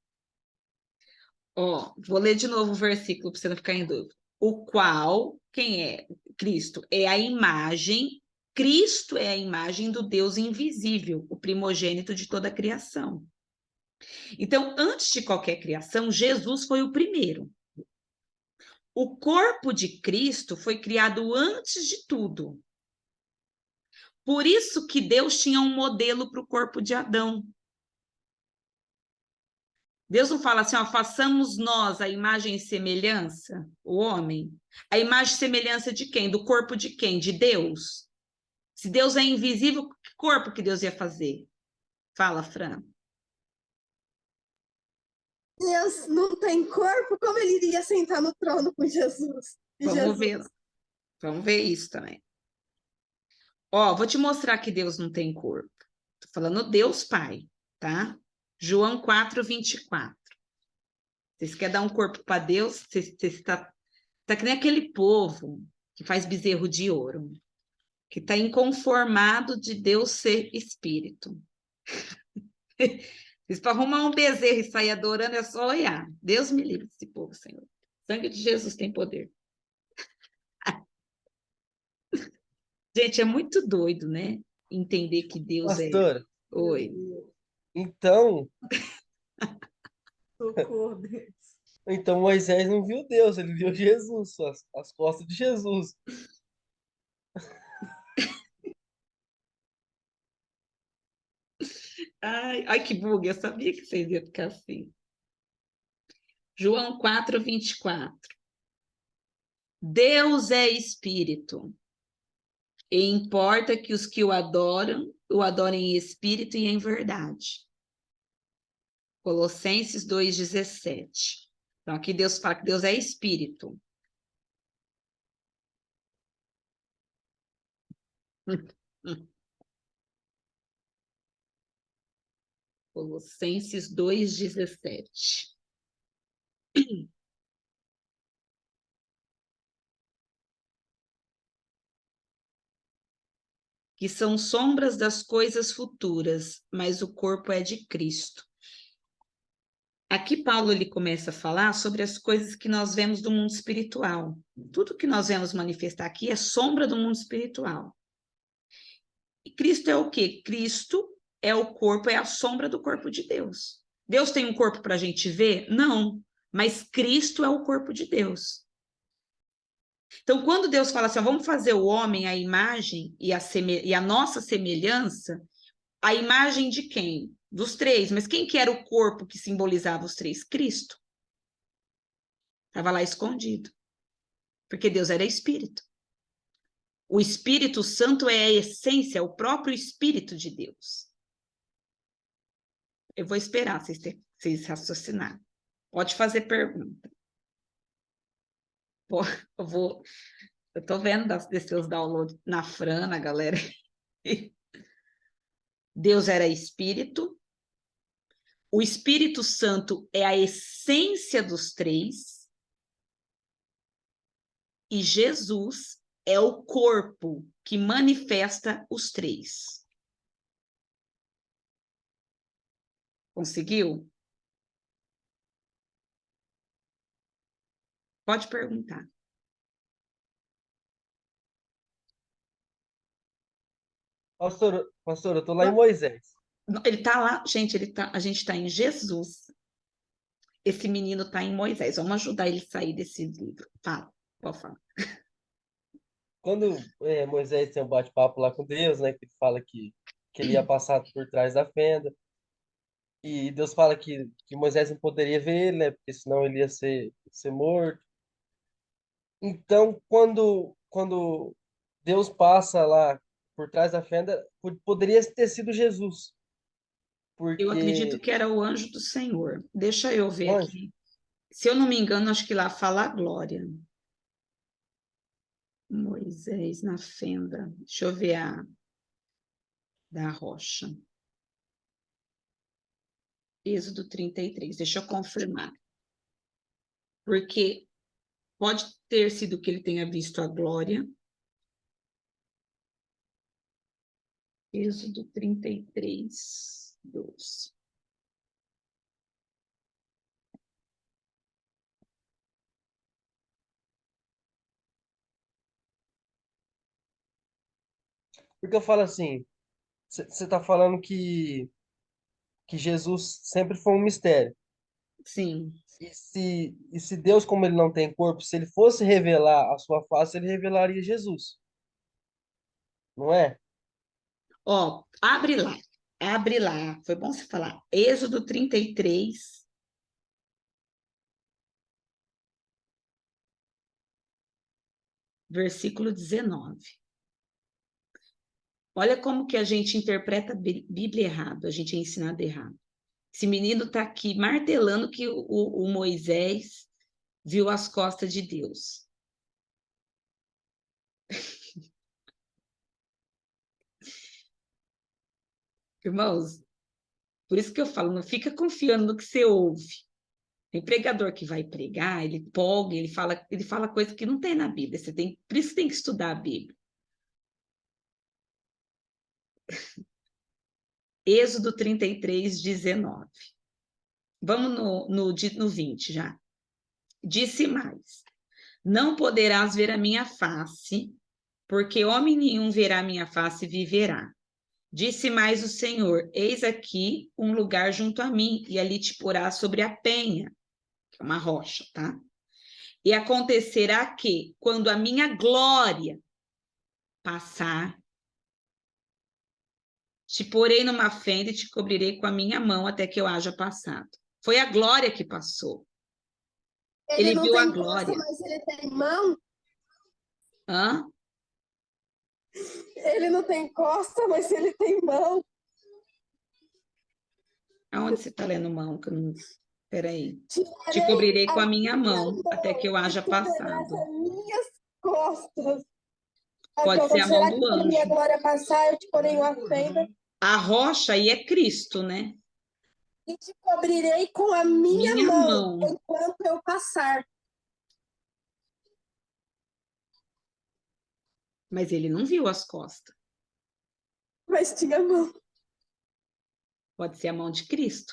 Ó, vou ler de novo o versículo para você não ficar em dúvida. O qual, quem é? Cristo é a imagem, Cristo é a imagem do Deus invisível, o primogênito de toda a criação. Então, antes de qualquer criação, Jesus foi o primeiro. O corpo de Cristo foi criado antes de tudo. Por isso que Deus tinha um modelo para o corpo de Adão. Deus não fala assim, ó, façamos nós a imagem e semelhança, o homem. A imagem e semelhança de quem? Do corpo de quem? De Deus. Se Deus é invisível, que corpo que Deus ia fazer? Fala, Fran. Deus não tem corpo, como ele iria sentar no trono com Jesus? Vamos ver isso também. Ó, vou te mostrar que Deus não tem corpo. Tô falando Deus Pai, tá? João 4:24. Vocês querem dar um corpo para Deus? Você tá que nem aquele povo que faz bezerro de ouro, que está inconformado de Deus ser espírito. Para arrumar um bezerro e sair adorando é só olhar. Deus me livre desse povo, Senhor. O sangue de Jesus tem poder. Gente, é muito doido, né? Entender que Deus é. Pastor, Oi. então, Socorro, Deus. então Moisés não viu Deus, ele viu Jesus, as costas de Jesus. Ai, ai, que bug, eu sabia que vocês iam ficar assim. João 4:24. Deus é espírito, e importa que os que o adorem em espírito e em verdade. Colossenses 2:17. Então, aqui Deus fala que Deus é espírito. Colossenses 2:17. que são sombras das coisas futuras, mas o corpo é de Cristo. Aqui Paulo ele começa a falar sobre as coisas que nós vemos do mundo espiritual. Tudo que nós vemos manifestar aqui é sombra do mundo espiritual. E Cristo é o quê? Cristo é o corpo, é a sombra do corpo de Deus. Deus tem um corpo para a gente ver? Não, mas Cristo é o corpo de Deus. Então, quando Deus fala assim, ó, vamos fazer o homem a imagem e a nossa semelhança, a imagem de quem? Dos três. Mas quem que era o corpo que simbolizava os três? Cristo. Estava lá escondido. Porque Deus era espírito. O Espírito Santo é a essência, é o próprio Espírito de Deus. Eu vou esperar vocês raciocinarem. Pode fazer pergunta. Pô, eu tô vendo desses seus downloads na Fran, na galera. Deus era espírito. O Espírito Santo é a essência dos três. E Jesus é o corpo que manifesta os três. Conseguiu? Pode perguntar. Pastor, eu tô lá em Moisés. Ele tá lá, gente, a gente tá em Jesus. Esse menino tá em Moisés. Vamos ajudar ele a sair desse livro. Fala, pode falar. Quando Moisés tem um bate-papo lá com Deus, né, que ele fala que ele ia passar por trás da fenda, e Deus fala que Moisés não poderia ver ele, né, porque senão ele ia ser morto. Então, quando Deus passa lá por trás da fenda, poderia ter sido Jesus, Eu acredito porque que era o anjo do Senhor. Deixa eu ver o anjo, aqui. Se eu não me engano, acho que lá fala a glória. Moisés na fenda. Deixa eu ver da rocha. Êxodo 33. Deixa eu confirmar. Porque pode ter sido que ele tenha visto a glória. Êxodo 33, 12. porque eu falo assim, você está falando que Jesus sempre foi um mistério. Sim. E se Deus, como ele não tem corpo, se ele fosse revelar a sua face, ele revelaria Jesus, não é? Ó, abre lá. Abre lá. Foi bom você falar. Êxodo 33. Versículo 19. Olha como que a gente interpreta a Bíblia errado, a gente é ensinado errado. Esse menino está aqui martelando que o Moisés viu as costas de Deus. Irmãos, por isso que eu falo, não fica confiando no que você ouve. Tem pregador que vai pregar, ele empolga, ele fala coisa que não tem na Bíblia. Por isso tem que estudar a Bíblia. Êxodo 33, 19. Vamos no 20 já. Disse mais: não poderás ver a minha face, porque homem nenhum verá a minha face e viverá. Disse mais o Senhor: eis aqui um lugar junto a mim, e ali te porás sobre a penha, que é uma rocha, tá? E acontecerá que, quando a minha glória passar, te porei numa fenda e te cobrirei com a minha mão até que eu haja passado. Foi a glória que passou. Ele não viu a tem glória. costa, mas ele tem mão. Hã? Ele não tem costa, mas ele tem mão. Aonde você está lendo mão? Que eu não... Peraí. Te Tirarei cobrirei com a a minha mão mão até que eu e haja cobrirás passado. as minhas costas. Pode ser a mão Será que do quando minha anjo. glória passar, eu te porei uma fenda A rocha aí é Cristo, né? e te cobrirei com a minha Minha mão mão. enquanto eu passar. Mas ele não viu as costas. Mas tinha mão. Pode ser a mão de Cristo.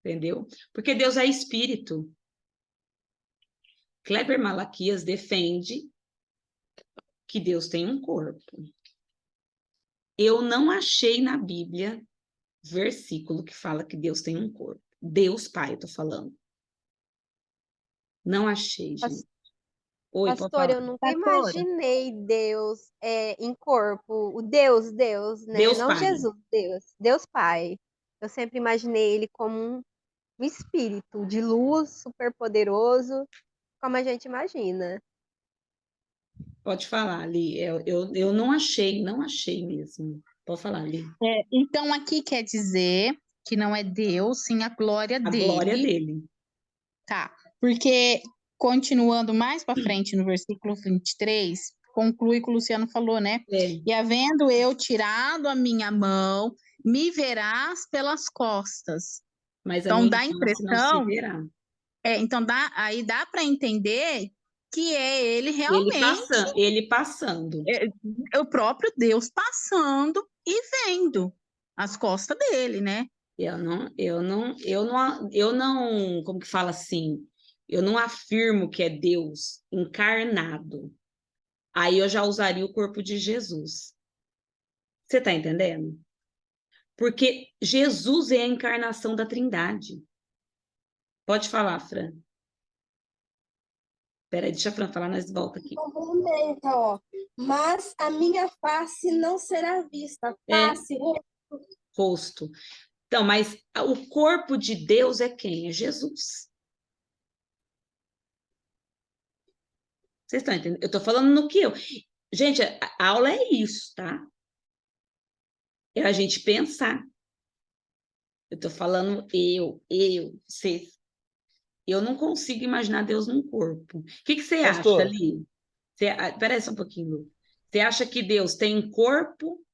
Entendeu? Porque Deus é espírito. Kleber Malaquias defende que Deus tem um corpo. Eu não achei na Bíblia versículo que fala que Deus tem um corpo. Deus Pai, eu tô falando. Não achei, gente. Oi, pode Pastor, eu falar. nunca Pastora. imaginei Deus em corpo, o Deus, né? Deus Não Pai. Jesus, Deus Pai. Eu sempre imaginei ele como um espírito de luz, super poderoso, como a gente imagina. Pode falar, Li. Eu não achei mesmo. Pode falar, Li. Então, aqui quer dizer que não é Deus, sim a glória A dele. glória dele. Tá, porque continuando mais para frente no versículo 23, conclui o que o Luciano falou, né? É, E havendo eu tirado a minha mão, me verás pelas costas. mas a Então minha dá a face não se impressão, verá. então aí dá para entender que é ele realmente, Ele passando. o próprio Deus passando e vendo as costas dele, né? Como que fala assim? Eu não afirmo que é Deus encarnado. Aí eu já usaria o corpo de Jesus. Você está entendendo? Porque Jesus é a encarnação da Trindade. Pode falar, Fran. Peraí, deixa a Fran falar, nós volta aqui. Complementa, ó. Mas a minha face não será vista. É. Face, Rosto. Então, mas o corpo de Deus é quem? É Jesus. Vocês estão entendendo? Eu estou falando no que eu. Gente, a aula é isso, tá? É a gente pensar. Eu estou falando vocês. Eu não consigo imaginar Deus num corpo. O que você acha, Pastor, ali? Peraí só um pouquinho, Lu. Você acha que Deus tem um corpo?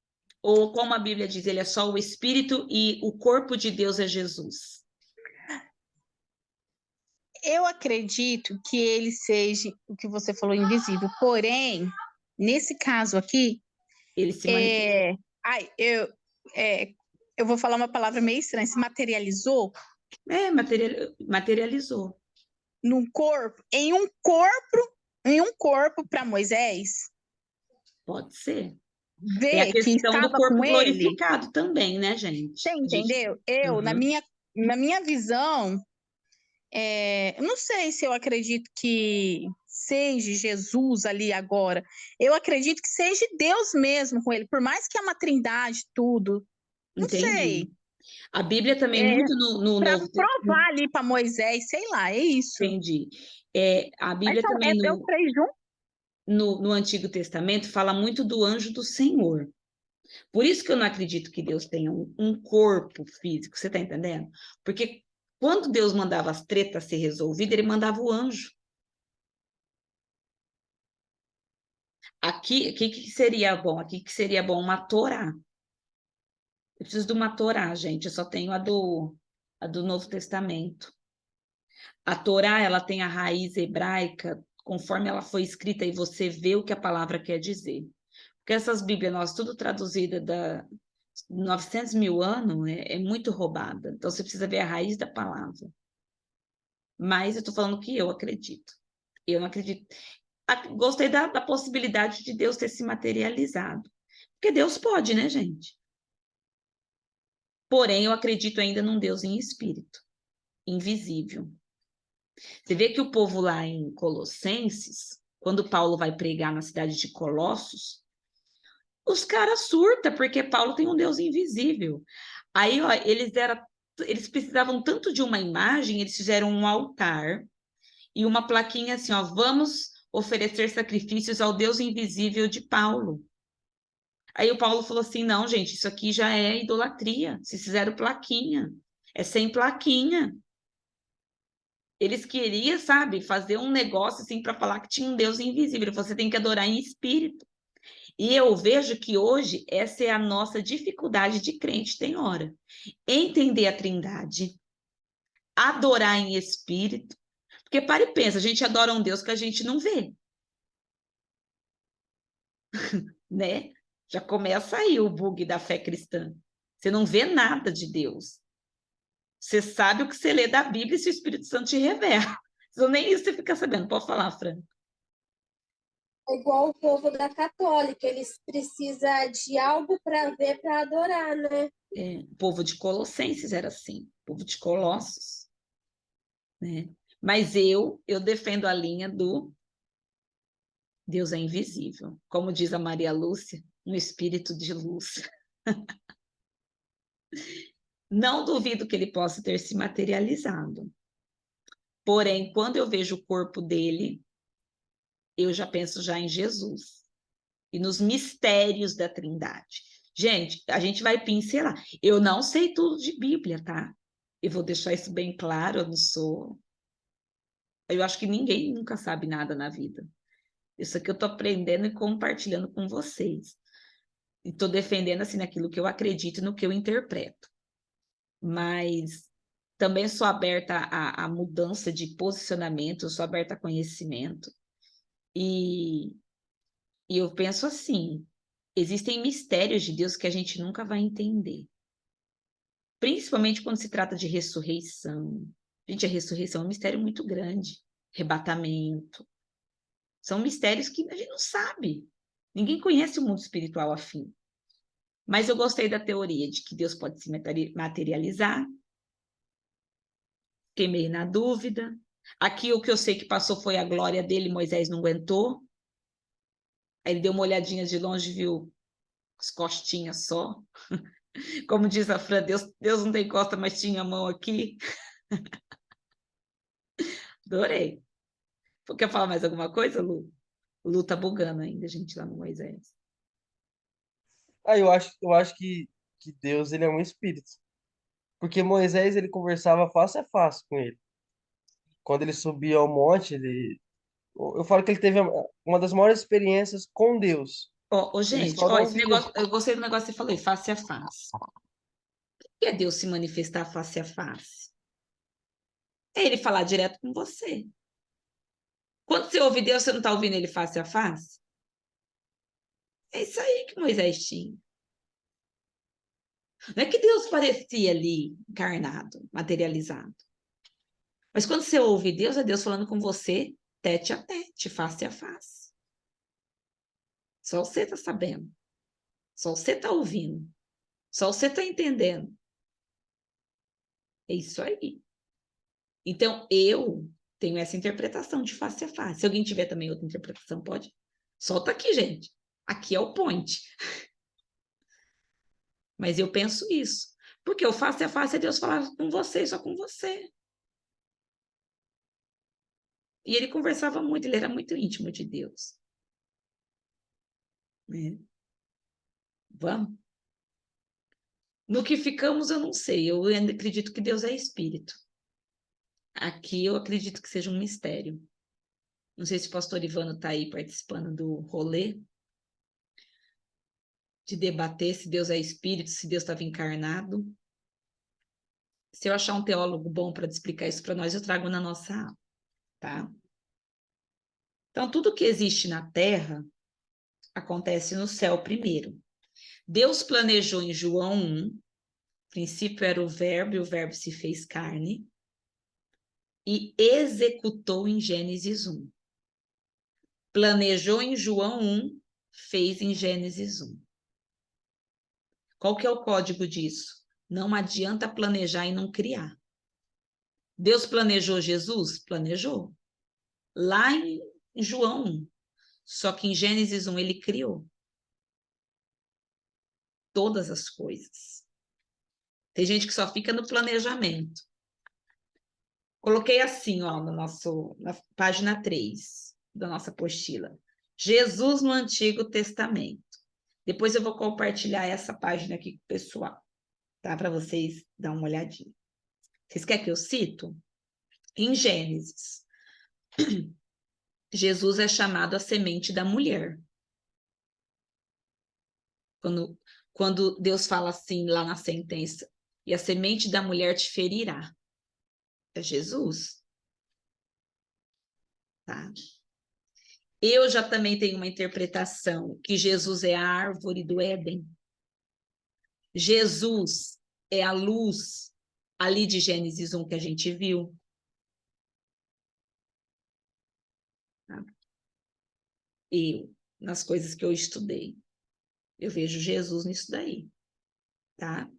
Ou, como a Bíblia diz, ele é só o Espírito e o corpo de Deus é Jesus? Eu acredito que ele seja o que você falou, invisível. Porém, nesse caso aqui, Ele se manifesta. ai, eu vou falar uma palavra meio estranha. Se materializou Materializou. num corpo, em um corpo para Moisés, Pode ser. É a ver que questão do estava corpo com ele. glorificado também, né, gente? Você entendeu? Na minha visão, eu não sei se eu acredito que seja Jesus ali agora. Eu acredito que seja Deus mesmo com ele, por mais que é uma trindade, tudo. Não Entendi. sei. A Bíblia também, muito no Para Novo provar ali para Moisés, sei lá, é isso. Entendi. A Mas Bíblia também, é os três juntos? no Antigo Testamento, fala muito do anjo do Senhor. Por isso que eu não acredito que Deus tenha um corpo físico, você está entendendo? Porque quando Deus mandava as tretas ser resolvidas, ele mandava o anjo. Aqui, o que seria bom? Aqui que seria bom uma Torá. Eu preciso de uma Torá, gente. Eu só tenho a do Novo Testamento. A Torá, ela tem a raiz hebraica, conforme ela foi escrita, e você vê o que a palavra quer dizer. Porque essas Bíblias, nós, tudo traduzida da 900 mil anos, é muito roubada. Então, você precisa ver a raiz da palavra. Mas eu estou falando que eu acredito. Eu não acredito. Gostei da possibilidade de Deus ter se materializado. Porque Deus pode, né, gente? Porém, eu acredito ainda num Deus em espírito, invisível. Você vê que o povo lá em Colossenses, quando Paulo vai pregar na cidade de Colossos, os caras surtam, porque Paulo tem um Deus invisível. Aí, ó, eles precisavam tanto de uma imagem, eles fizeram um altar e uma plaquinha assim, ó, vamos oferecer sacrifícios ao Deus invisível de Paulo. Aí o Paulo falou assim, não, gente, isso aqui já é idolatria, vocês fizeram plaquinha, é sem plaquinha. Eles queriam, sabe, fazer um negócio assim para falar que tinha um Deus invisível, você tem que adorar em espírito. E eu vejo que hoje essa é a nossa dificuldade de crente, tem hora. Entender a Trindade, adorar em espírito, porque para e pensa, a gente adora um Deus que a gente não vê. né? Já começa aí o bug da fé cristã. Você não vê nada de Deus. Você sabe o que você lê da Bíblia e se o Espírito Santo te revela. Então, nem isso você fica sabendo. Pode falar, Fran. É igual o povo da católica, eles precisam de algo para ver, para adorar, né? O povo de Colossenses era assim, o povo de Colossos, né? Mas eu defendo a linha do Deus é invisível. Como diz a Maria Lúcia, um espírito de luz. Não duvido que ele possa ter se materializado. Porém, quando eu vejo o corpo dele, eu já penso já em Jesus e nos mistérios da Trindade. Gente, a gente vai pincelar. Eu não sei tudo de Bíblia, tá? Eu vou deixar isso bem claro, eu não sou... Eu acho que ninguém nunca sabe nada na vida. Isso aqui eu estou aprendendo e compartilhando com vocês. E estou defendendo assim naquilo que eu acredito e no que eu interpreto. Mas também sou aberta à mudança de posicionamento, sou aberta a conhecimento. E eu penso assim, existem mistérios de Deus que a gente nunca vai entender. Principalmente quando se trata de ressurreição. Gente, a ressurreição é um mistério muito grande. Arrebatamento. São mistérios que a gente não sabe. Ninguém conhece o mundo espiritual afim. Mas eu gostei da teoria de que Deus pode se materializar. Fiquei meio na dúvida. Aqui o que eu sei que passou foi a glória dele, Moisés não aguentou. Aí ele deu uma olhadinha de longe, viu as costinhas só. Como diz a Fran, Deus não tem costa, mas tinha a mão aqui. Adorei. Quer falar mais alguma coisa, Lu? O Lu tá bugando ainda, gente, lá no Moisés. Eu acho que Deus, ele é um espírito. Porque Moisés, ele conversava face a face com ele. Quando ele subia ao monte, eu falo que ele teve uma das maiores experiências com Deus. Ele Gente, só não esse via. negócio, eu gostei do negócio que você falou, face a face. O que é Deus se manifestar face a face? É ele falar direto com você. Quando você ouve Deus, você não está ouvindo ele face a face? É isso aí que Moisés tinha. Não é que Deus parecia ali encarnado, materializado. Mas quando você ouve Deus, é Deus falando com você tete a tete, face a face. Só você está sabendo. Só você está ouvindo. Só você está entendendo. É isso aí. Então, eu tenho essa interpretação de face a face. Se alguém tiver também outra interpretação, pode? Solta aqui, gente. Aqui é o point. Mas eu penso isso. Porque o face a face é Deus falar com você, só com você. E ele conversava muito, ele era muito íntimo de Deus. Né? Vamos? No que ficamos, eu não sei. Eu ainda acredito que Deus é espírito. Aqui eu acredito que seja um mistério. Não sei se o pastor Ivano está aí participando do rolê, de debater se Deus é espírito, se Deus estava encarnado. Se eu achar um teólogo bom para explicar isso para nós, eu trago na nossa aula, tá? Então, tudo que existe na Terra acontece no céu primeiro. Deus planejou em João 1, no princípio era o verbo, e o verbo se fez carne, e executou em Gênesis 1. Planejou em João 1, fez em Gênesis 1. Qual que é o código disso? Não adianta planejar e não criar. Deus planejou Jesus? Planejou. Lá em João 1. Só que em Gênesis 1 ele criou todas as coisas. Tem gente que só fica no planejamento. Coloquei assim, ó, na página 3 da nossa apostila. Jesus no Antigo Testamento. Depois eu vou compartilhar essa página aqui com o pessoal, tá? Para vocês dar uma olhadinha. Vocês querem que eu cito? Em Gênesis, Jesus é chamado a semente da mulher. Quando Deus fala assim lá na sentença, e a semente da mulher te ferirá. É Jesus. Tá? Eu já também tenho uma interpretação que Jesus é a árvore do Éden. Jesus é a luz ali de Gênesis 1 que a gente viu. Tá? Nas coisas que eu estudei, eu vejo Jesus nisso daí, tá?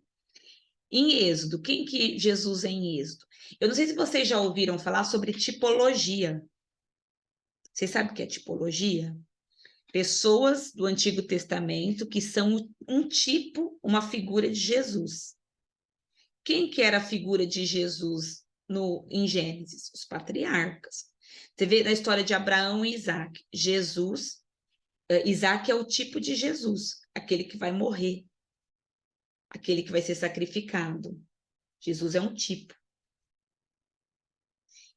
Em Êxodo, quem que Jesus é em Êxodo? Eu não sei se vocês já ouviram falar sobre tipologia. Vocês sabem o que é tipologia? Pessoas do Antigo Testamento que são um tipo, uma figura de Jesus. Quem que era a figura de Jesus em Gênesis? Os patriarcas. Você vê na história de Abraão e Isaac. Isaac é o tipo de Jesus, aquele que vai morrer, aquele que vai ser sacrificado. Jesus é um tipo.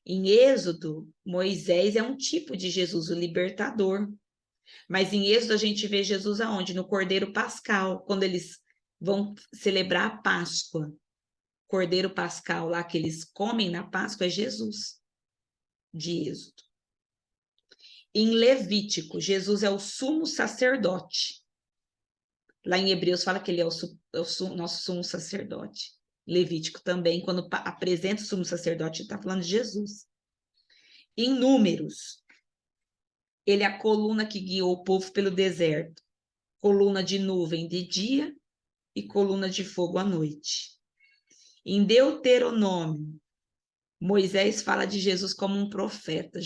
Em Êxodo, Moisés é um tipo de Jesus, o libertador. Mas em Êxodo a gente vê Jesus aonde? No Cordeiro Pascal, quando eles vão celebrar a Páscoa. Cordeiro Pascal lá que eles comem na Páscoa é Jesus, de Êxodo. Em Levítico, Jesus é o sumo sacerdote. Lá em Hebreus fala que ele é o nosso sumo sacerdote. Levítico também, quando apresenta o sumo sacerdote, está falando de Jesus. Em Números, ele é a coluna que guiou o povo pelo deserto. Coluna de nuvem de dia e coluna de fogo à noite. Em Deuteronômio, Moisés fala de Jesus como um profeta.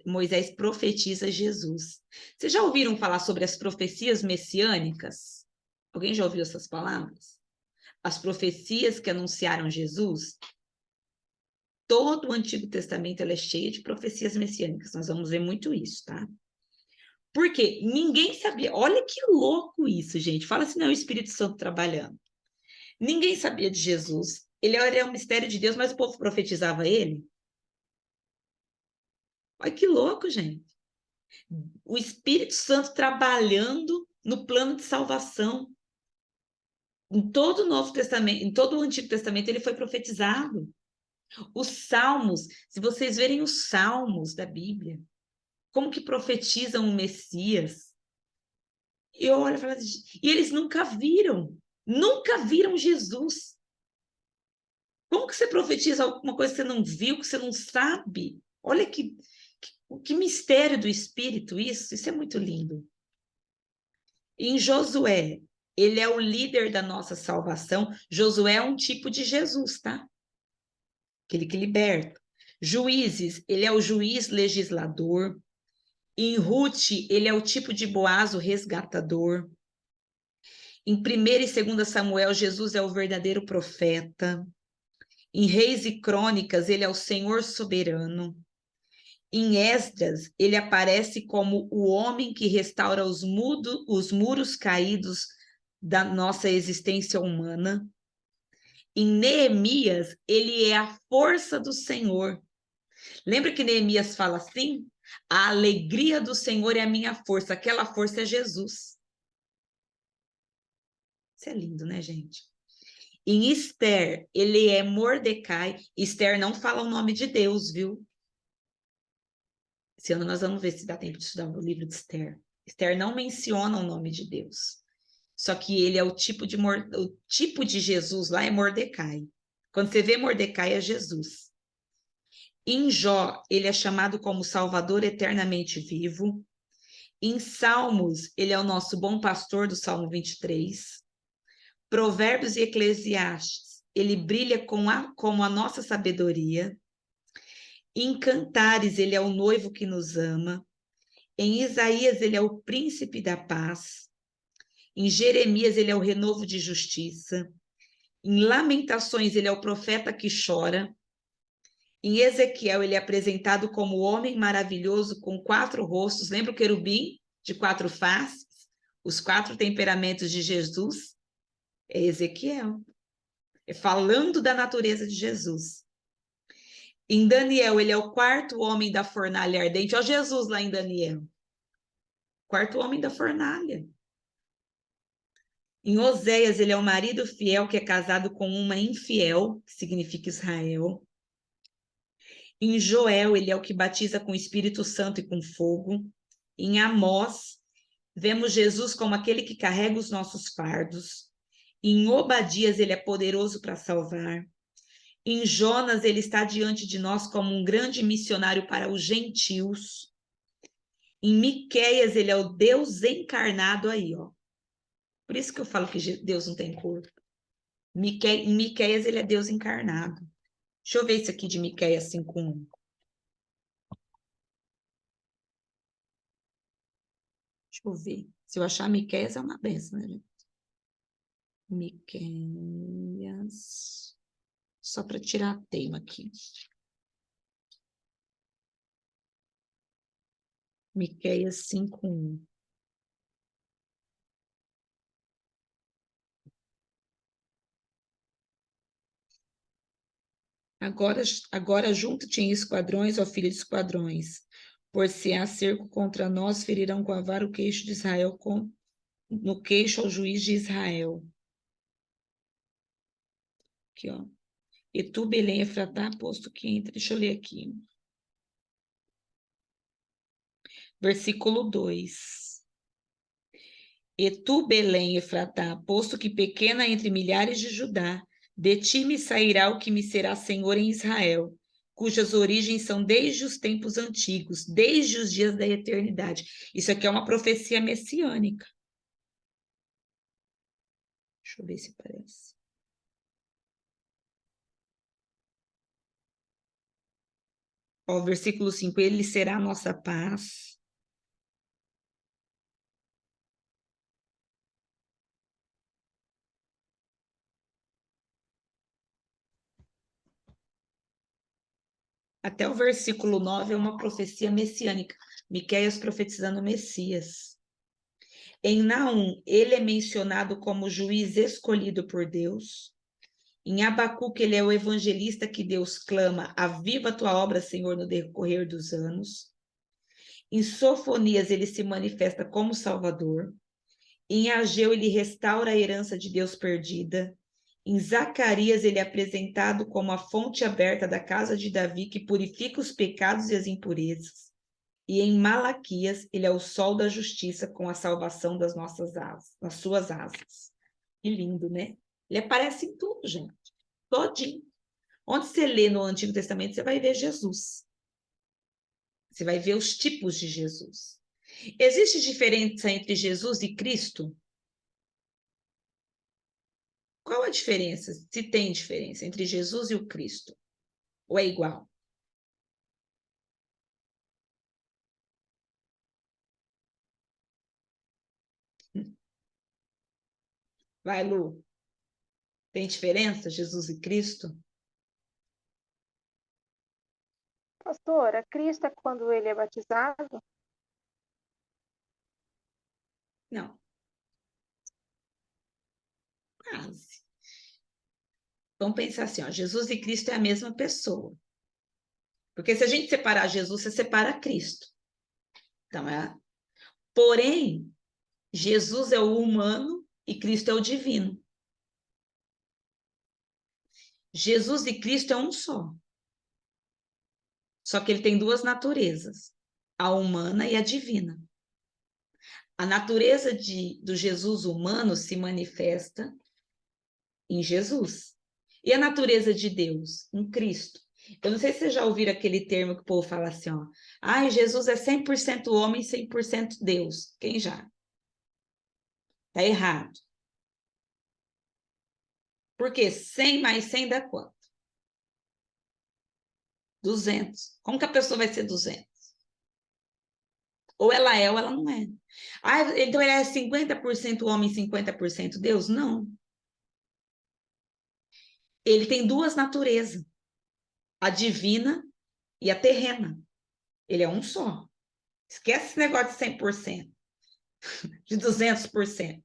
Moisés profetiza Jesus. Vocês já ouviram falar sobre as profecias messiânicas? Alguém já ouviu essas palavras? As profecias que anunciaram Jesus? Todo o Antigo Testamento ela é cheio de profecias messiânicas. Nós vamos ver muito isso, tá? Porque ninguém sabia. Olha que louco isso, gente. Fala assim, não é o Espírito Santo trabalhando. Ninguém sabia de Jesus. Ele era um mistério de Deus, mas o povo profetizava ele. Olha que louco, gente. O Espírito Santo trabalhando no plano de salvação. Em todo o Novo Testamento, em todo o Antigo Testamento, ele foi profetizado. Os Salmos, se vocês verem os Salmos da Bíblia, como que profetizam o Messias. Eu olho e falo assim, e eles nunca viram Jesus. Como que você profetiza alguma coisa que você não viu, que você não sabe? Olha que mistério do Espírito isso é muito lindo. Em Josué, ele é o líder da nossa salvação. Josué é um tipo de Jesus, tá? Aquele que liberta. Juízes, ele é o juiz legislador. Em Ruth, ele é o tipo de Boaz, o resgatador. Em 1ª e 2ª Samuel, Jesus é o verdadeiro profeta. Em Reis e Crônicas, ele é o Senhor soberano. Em Esdras, ele aparece como o homem que restaura os muros caídos da nossa existência humana. Em Neemias, ele é a força do Senhor. Lembra que Neemias fala assim? A alegria do Senhor é a minha força. Aquela força é Jesus. Isso é lindo, né, gente? Em Esther, ele é Mordecai. Esther não fala o nome de Deus, viu? Esse ano nós vamos ver se dá tempo de estudar o livro de Esther. Esther não menciona o nome de Deus. Só que ele é o tipo de Jesus lá é Mordecai. Quando você vê Mordecai, é Jesus. Em Jó, ele é chamado como Salvador eternamente vivo. Em Salmos, ele é o nosso bom pastor do Salmo 23. Provérbios e Eclesiastes, ele brilha como a nossa sabedoria. Em Cantares, ele é o noivo que nos ama. Em Isaías, ele é o príncipe da paz. Em Jeremias, ele é o renovo de justiça. Em Lamentações, ele é o profeta que chora. Em Ezequiel, ele é apresentado como o homem maravilhoso com 4 rostos. Lembra o querubim de 4 faces? Os 4 temperamentos de Jesus? É Ezequiel. É falando da natureza de Jesus. Em Daniel, ele é o 4º homem da fornalha ardente. Olha Jesus lá em Daniel. 4º homem da fornalha. Em Oséias, ele é o marido fiel que é casado com uma infiel, que significa Israel. Em Joel, ele é o que batiza com o Espírito Santo e com fogo. Em Amós, vemos Jesus como aquele que carrega os nossos fardos. Em Obadias, ele é poderoso para salvar. Em Jonas, ele está diante de nós como um grande missionário para os gentios. Em Miqueias, ele é o Deus encarnado aí, ó. Por isso que eu falo que Deus não tem corpo. Em Miqueias, ele é Deus encarnado. Deixa eu ver isso aqui de Miqueias 5:1. Deixa eu ver. Se eu achar Miqueias, é uma benção, né, gente? Miqueias. Só para tirar a tema aqui. Miqueias 5:1. Agora junto-te em esquadrões, ó filho de esquadrões. Por se há cerco contra nós, ferirão com a vara o queixo de Israel, no queixo ao juiz de Israel. Aqui, ó. E tu, Belém, Efratá, posto que entra. Deixa eu ler aqui. Versículo 2. E tu, Belém, Efratá, posto que pequena entre milhares de Judá, de ti me sairá o que me será senhor em Israel, cujas origens são desde os tempos antigos, desde os dias da eternidade. Isso aqui é uma profecia messiânica. Deixa eu ver se parece. Ó, versículo 5, ele será a nossa paz. Até o versículo 9 é uma profecia messiânica. Miqueias profetizando o Messias. Em Naum, ele é mencionado como juiz escolhido por Deus. Em Abacuque, ele é o evangelista que Deus clama: aviva a tua obra, Senhor, no decorrer dos anos. Em Sofonias, ele se manifesta como Salvador. Em Ageu, ele restaura a herança de Deus perdida. Em Zacarias, ele é apresentado como a fonte aberta da casa de Davi, que purifica os pecados e as impurezas. E em Malaquias, ele é o sol da justiça com a salvação das nossas asas, das suas asas. Que lindo, né? Ele aparece em tudo, gente. Todinho. Onde você lê no Antigo Testamento, você vai ver Jesus. Você vai ver os tipos de Jesus. Existe diferença entre Jesus e Cristo? Qual a diferença? Se tem diferença entre Jesus e o Cristo? Ou é igual? Vai, Lu. Tem diferença, Jesus e Cristo? Pastora, Cristo é quando ele é batizado? Não. Quase. Vamos pensar assim, ó, Jesus e Cristo é a mesma pessoa. Porque se a gente separar Jesus, você separa Cristo. Então, porém, Jesus é o humano e Cristo é o divino. Jesus e Cristo é um só. Só que ele tem duas naturezas, a humana e a divina. A natureza do Jesus humano se manifesta em Jesus. E a natureza de Deus? Em Cristo. Eu não sei se vocês já ouviram aquele termo que o povo fala assim, ó. Ai, Jesus é 100% homem e 100% Deus. Quem já? Tá errado. Por quê? 100 mais 100 dá quanto? 200. Como que a pessoa vai ser 200? Ou ela é ou ela não é. Ah, então ele é 50% homem e 50% Deus? Não. Ele tem duas naturezas, a divina e a terrena. Ele é um só. Esquece esse negócio de 100%, de 200%.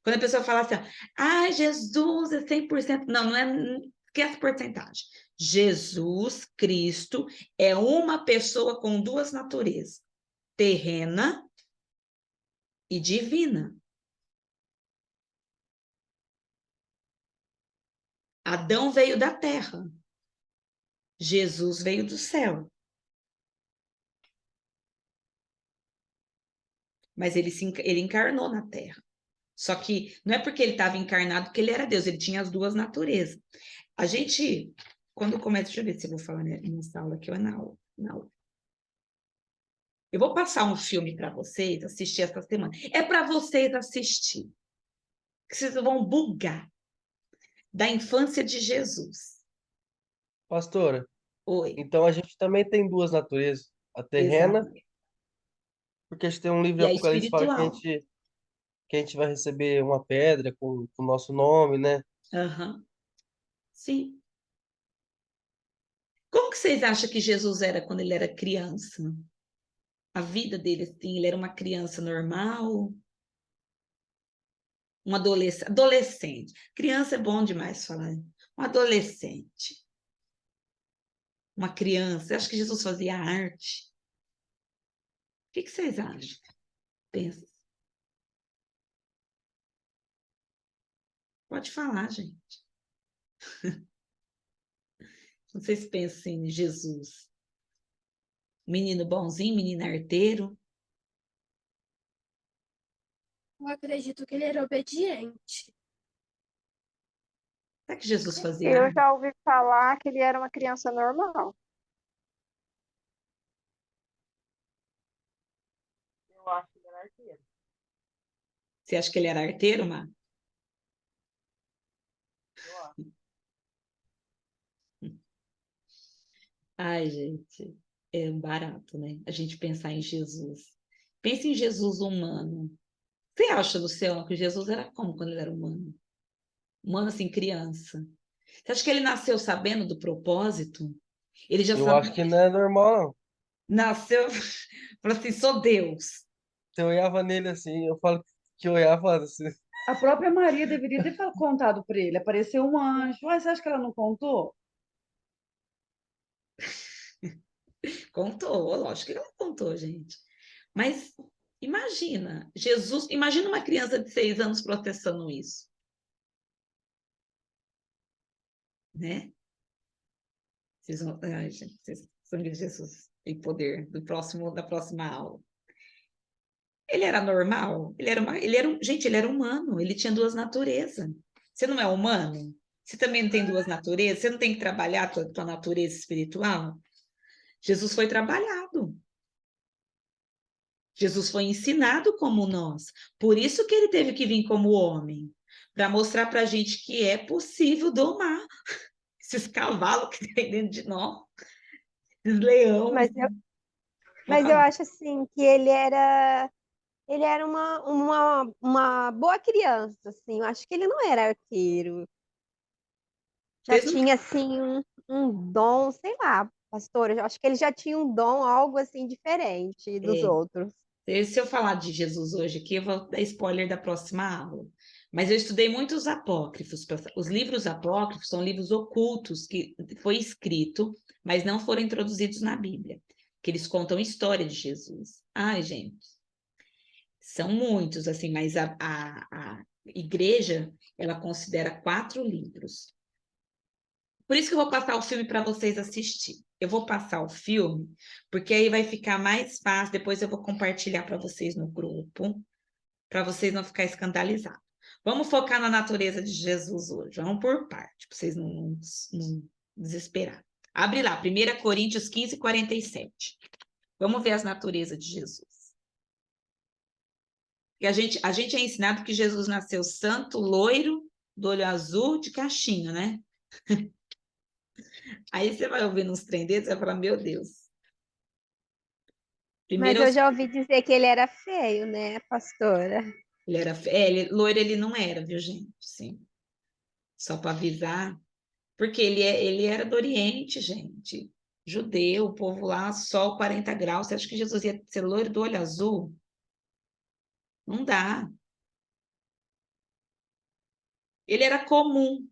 Quando a pessoa fala assim, ah, Jesus é 100%. Não, não é, esquece a porcentagem. Jesus Cristo é uma pessoa com duas naturezas, terrena e divina. Adão veio da terra. Jesus veio do céu, mas ele encarnou na terra. Só que não é porque ele estava encarnado que ele era Deus, ele tinha as duas naturezas. A gente, quando começa, deixa eu ver se eu vou falar nessa aula aqui ou na aula. Na aula. Eu vou passar um filme para vocês assistir essa semana. É para vocês assistir, que vocês vão bugar, da infância de Jesus. Pastora, Oi, então a gente também tem duas naturezas. A terrena, exatamente. porque a gente tem um livro E de a Apocalipse que fala espiritual. que a gente vai receber uma pedra com o nosso nome, né? Aham. Sim. Como que vocês acham que Jesus era quando ele era criança? A vida dele, assim, ele era uma criança normal? Um adolescente. Criança é bom demais falar. Um adolescente. Uma criança. Eu acho que Jesus fazia arte. O que vocês acham? Pensa. Pode falar, gente. Vocês pensam em Jesus. Menino bonzinho, menino arteiro. Eu acredito que ele era obediente. Será que Jesus fazia Eu arte? já ouvi falar que ele era uma criança normal. Eu acho que ele era arqueiro. Você acha que ele era arteiro, Mar? Eu acho. Ai, gente, é barato, né? A gente pensar em Jesus. Pense em Jesus humano. Você acha, Luciano, que Jesus era como quando ele era humano? Humano, assim, criança. Você acha que ele nasceu sabendo do propósito? Ele já Eu acho sabia, que não é normal, não. nasceu, falou assim, sou Deus. Você olhava nele assim, eu falo que eu olhava assim. A própria Maria deveria ter contado para ele. Apareceu um anjo. Ué, você acha que ela não contou? Contou, lógico que ele não contou, gente. Mas imagina, Jesus, imagina uma criança de 6 anos processando isso, né? Vocês vão, ai, gente, vocês são de Jesus e poder da próxima aula. Ele era normal, gente, ele era humano, ele tinha duas naturezas. Você não é humano? Você também não tem duas naturezas? Você não tem que trabalhar a tua natureza espiritual? Jesus foi trabalhado. Jesus foi ensinado como nós. Por isso que ele teve que vir como homem, para mostrar para a gente que é possível domar esses cavalos que tem dentro de nós, esses leão. Mas mas eu acho assim que ele era uma boa criança, assim. Eu acho que ele não era arqueiro. Já Vocês não tinha assim um dom, sei lá, pastora. Eu acho que ele já tinha um dom, algo assim diferente dos é, outros. se eu falar de Jesus hoje aqui, eu vou dar spoiler da próxima aula. Mas eu estudei muitos apócrifos. Os livros apócrifos são livros ocultos que foi escrito, mas não foram introduzidos na Bíblia, que eles contam a história de Jesus. Ai, gente, são muitos, assim, mas a igreja, ela considera 4 livros. Por isso que eu vou passar o filme para vocês assistir. Eu vou passar o filme, porque aí vai ficar mais fácil. Depois eu vou compartilhar para vocês no grupo, para vocês não ficarem escandalizados. Vamos focar na natureza de Jesus hoje. Vamos por parte, para vocês não desesperar. Abre lá, 1 Coríntios 15, 47. Vamos ver as naturezas de Jesus. E a gente é ensinado que Jesus nasceu santo, loiro, do olho azul, de cachinho, né? Aí você vai ouvir uns trem desses e vai falar, meu Deus. Mas Primeiro, eu já ouvi dizer que ele era feio, né, pastora? ele era loiro, ele não era, viu, gente? Sim. Só para avisar. Porque ele era do Oriente, gente. Judeu, o povo lá, sol 40 graus. Você acha que Jesus ia ser loiro do olho azul? Não dá. Ele era comum.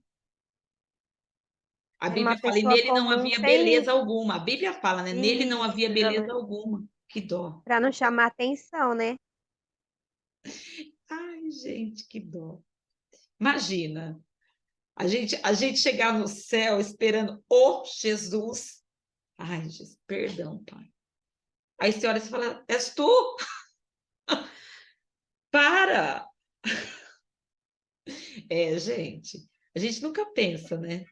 A Era uma Bíblia fala, e pessoa nele não comum, havia sem beleza alguma. A Bíblia fala, né? Nele não isso, havia beleza alguma. Que dó. para não chamar atenção, né? Ai, gente, que dó. Imagina. A gente chegar no céu esperando o Jesus. Ai, Jesus, perdão, Pai. Aí você olha e fala, és tu? Para! Gente, a gente nunca pensa, né?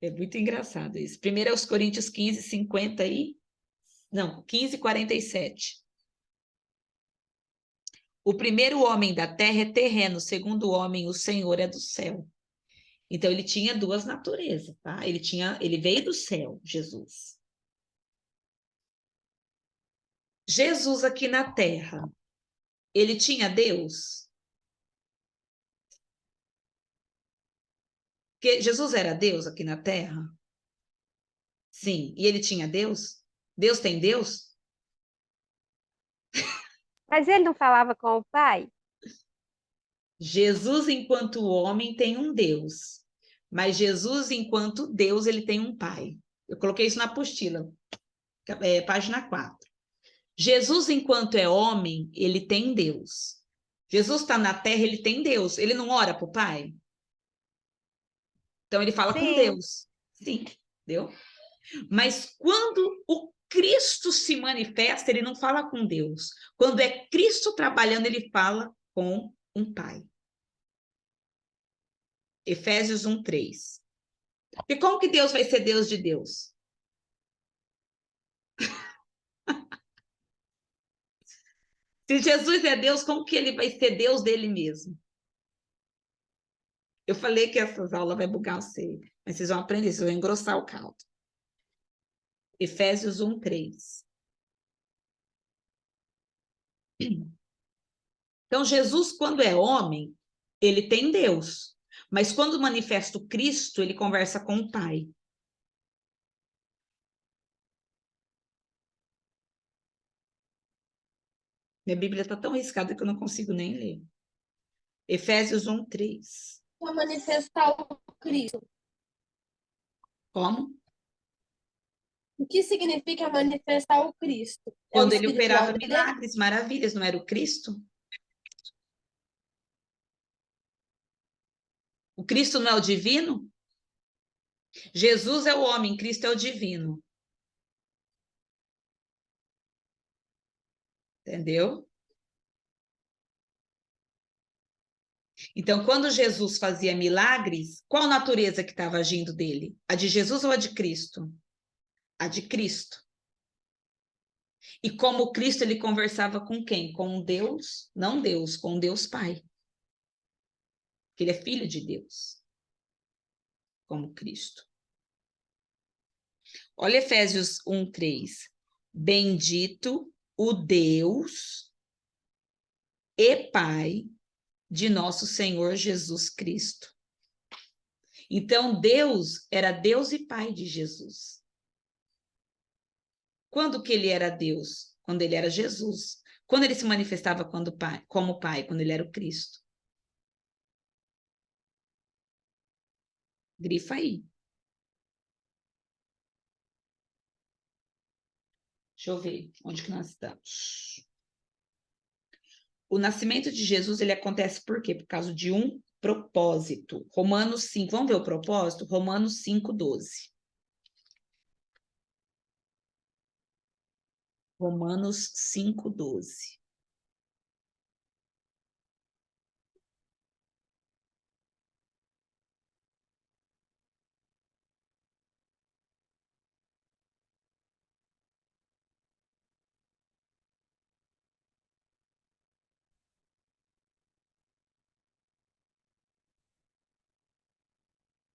É muito engraçado isso. Primeiro aos Coríntios 15, 50 e... Não, 15, 47. O primeiro homem da terra é terreno, o segundo homem, o Senhor, é do céu. Então, ele tinha duas naturezas, tá? Ele veio do céu, Jesus. Jesus aqui na terra, ele tinha Deus? Porque Jesus era Deus aqui na terra? Sim. E ele tinha Deus? Deus tem Deus? Mas ele não falava com o pai? Jesus, enquanto homem, tem um Deus. Mas Jesus, enquanto Deus, ele tem um pai. Eu coloquei isso na apostila, página 4. Jesus, enquanto é homem, ele tem Deus. Jesus está na terra, ele tem Deus. Ele não ora para o pai? Então, ele fala com Sim. Deus. Sim, entendeu? Mas quando o Cristo se manifesta, ele não fala com Deus. Quando é Cristo trabalhando, ele fala com um pai. Efésios 1:3. E como que Deus vai ser Deus de Deus? Se Jesus é Deus, como que ele vai ser Deus dele mesmo? Eu falei que essas aulas vai bugar você, mas vocês vão aprender, vocês vão engrossar o caldo. Efésios 1:3. Então, Jesus, quando é homem, ele tem Deus. Mas quando manifesta o Cristo, ele conversa com o Pai. Minha Bíblia está tão riscada que eu não consigo nem ler. Efésios 1:3. Para manifestar o Cristo. Como? O que significa manifestar o Cristo? Quando o ele Espírito operava Santo dele? milagres, maravilhas, não era o Cristo? O Cristo não é o divino? Jesus é o homem, Cristo é o divino. Entendeu? Então, quando Jesus fazia milagres, qual natureza que estava agindo dele? A de Jesus ou a de Cristo? A de Cristo. E como Cristo, ele conversava com quem? Com Deus, não Deus, com Deus Pai. Que ele é filho de Deus. Como Cristo. Olha Efésios 1:3. Bendito o Deus e Pai de nosso Senhor Jesus Cristo. Então, Deus era Deus e Pai de Jesus. Quando que ele era Deus? Quando ele era Jesus. Quando ele se manifestava como Pai? Quando ele era o Cristo. Grifa aí. Deixa eu ver onde que nós estamos. O nascimento de Jesus, ele acontece por quê? Por causa de um propósito. Romanos 5, vamos ver o propósito? Romanos 5:12. Romanos 5:12.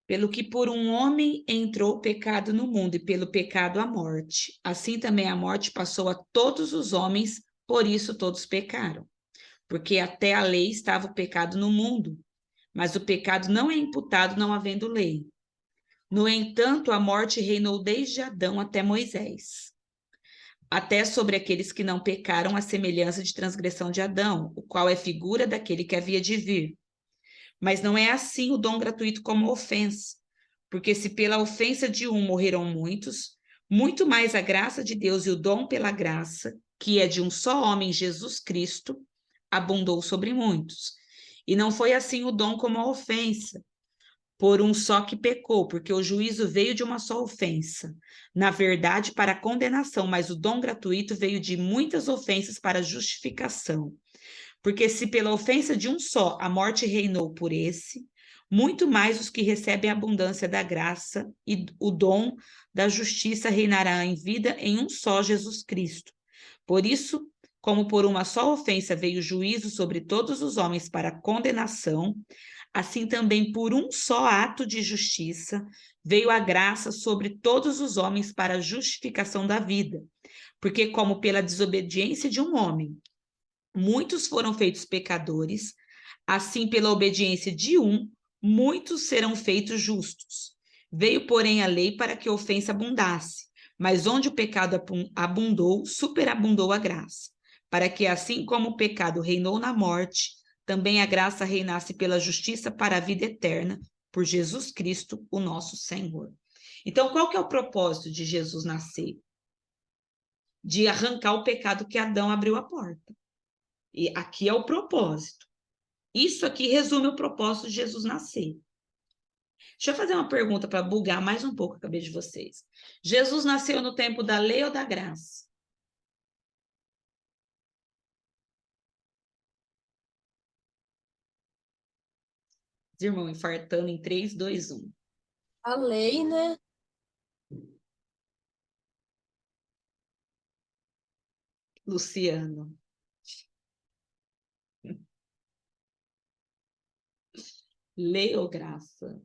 Pelo que por um homem entrou o pecado no mundo, e pelo pecado a morte. Assim também a morte passou a todos os homens, por isso todos pecaram. Porque até a lei estava o pecado no mundo, mas o pecado não é imputado não havendo lei. No entanto, a morte reinou desde Adão até Moisés, até sobre aqueles que não pecaram, a semelhança de transgressão de Adão, o qual é figura daquele que havia de vir. Mas não é assim o dom gratuito como a ofensa, porque se pela ofensa de um morreram muitos, muito mais a graça de Deus e o dom pela graça, que é de um só homem, Jesus Cristo, abundou sobre muitos. E não foi assim o dom como a ofensa, por um só que pecou, porque o juízo veio de uma só ofensa, na verdade, para a condenação, mas o dom gratuito veio de muitas ofensas para a justificação. Porque se pela ofensa de um só a morte reinou por esse, muito mais os que recebem a abundância da graça e o dom da justiça reinará em vida em um só Jesus Cristo. Por isso, como por uma só ofensa veio o juízo sobre todos os homens para condenação, assim também por um só ato de justiça veio a graça sobre todos os homens para a justificação da vida. Porque como pela desobediência de um homem muitos foram feitos pecadores, assim pela obediência de um, muitos serão feitos justos. Veio, porém, a lei para que a ofensa abundasse, mas onde o pecado abundou, superabundou a graça, para que assim como o pecado reinou na morte, também a graça reinasse pela justiça para a vida eterna, por Jesus Cristo, o nosso Senhor. Então, qual que é o propósito de Jesus nascer? De arrancar o pecado que Adão abriu a porta. E aqui é o propósito. Isso aqui resume o propósito de Jesus nascer. Deixa eu fazer uma pergunta para bugar mais um pouco a cabeça de vocês. Jesus nasceu no tempo da lei ou da graça? Os irmãos infartando em 3, 2, 1. A lei, né? Luciano. Lei ou graça?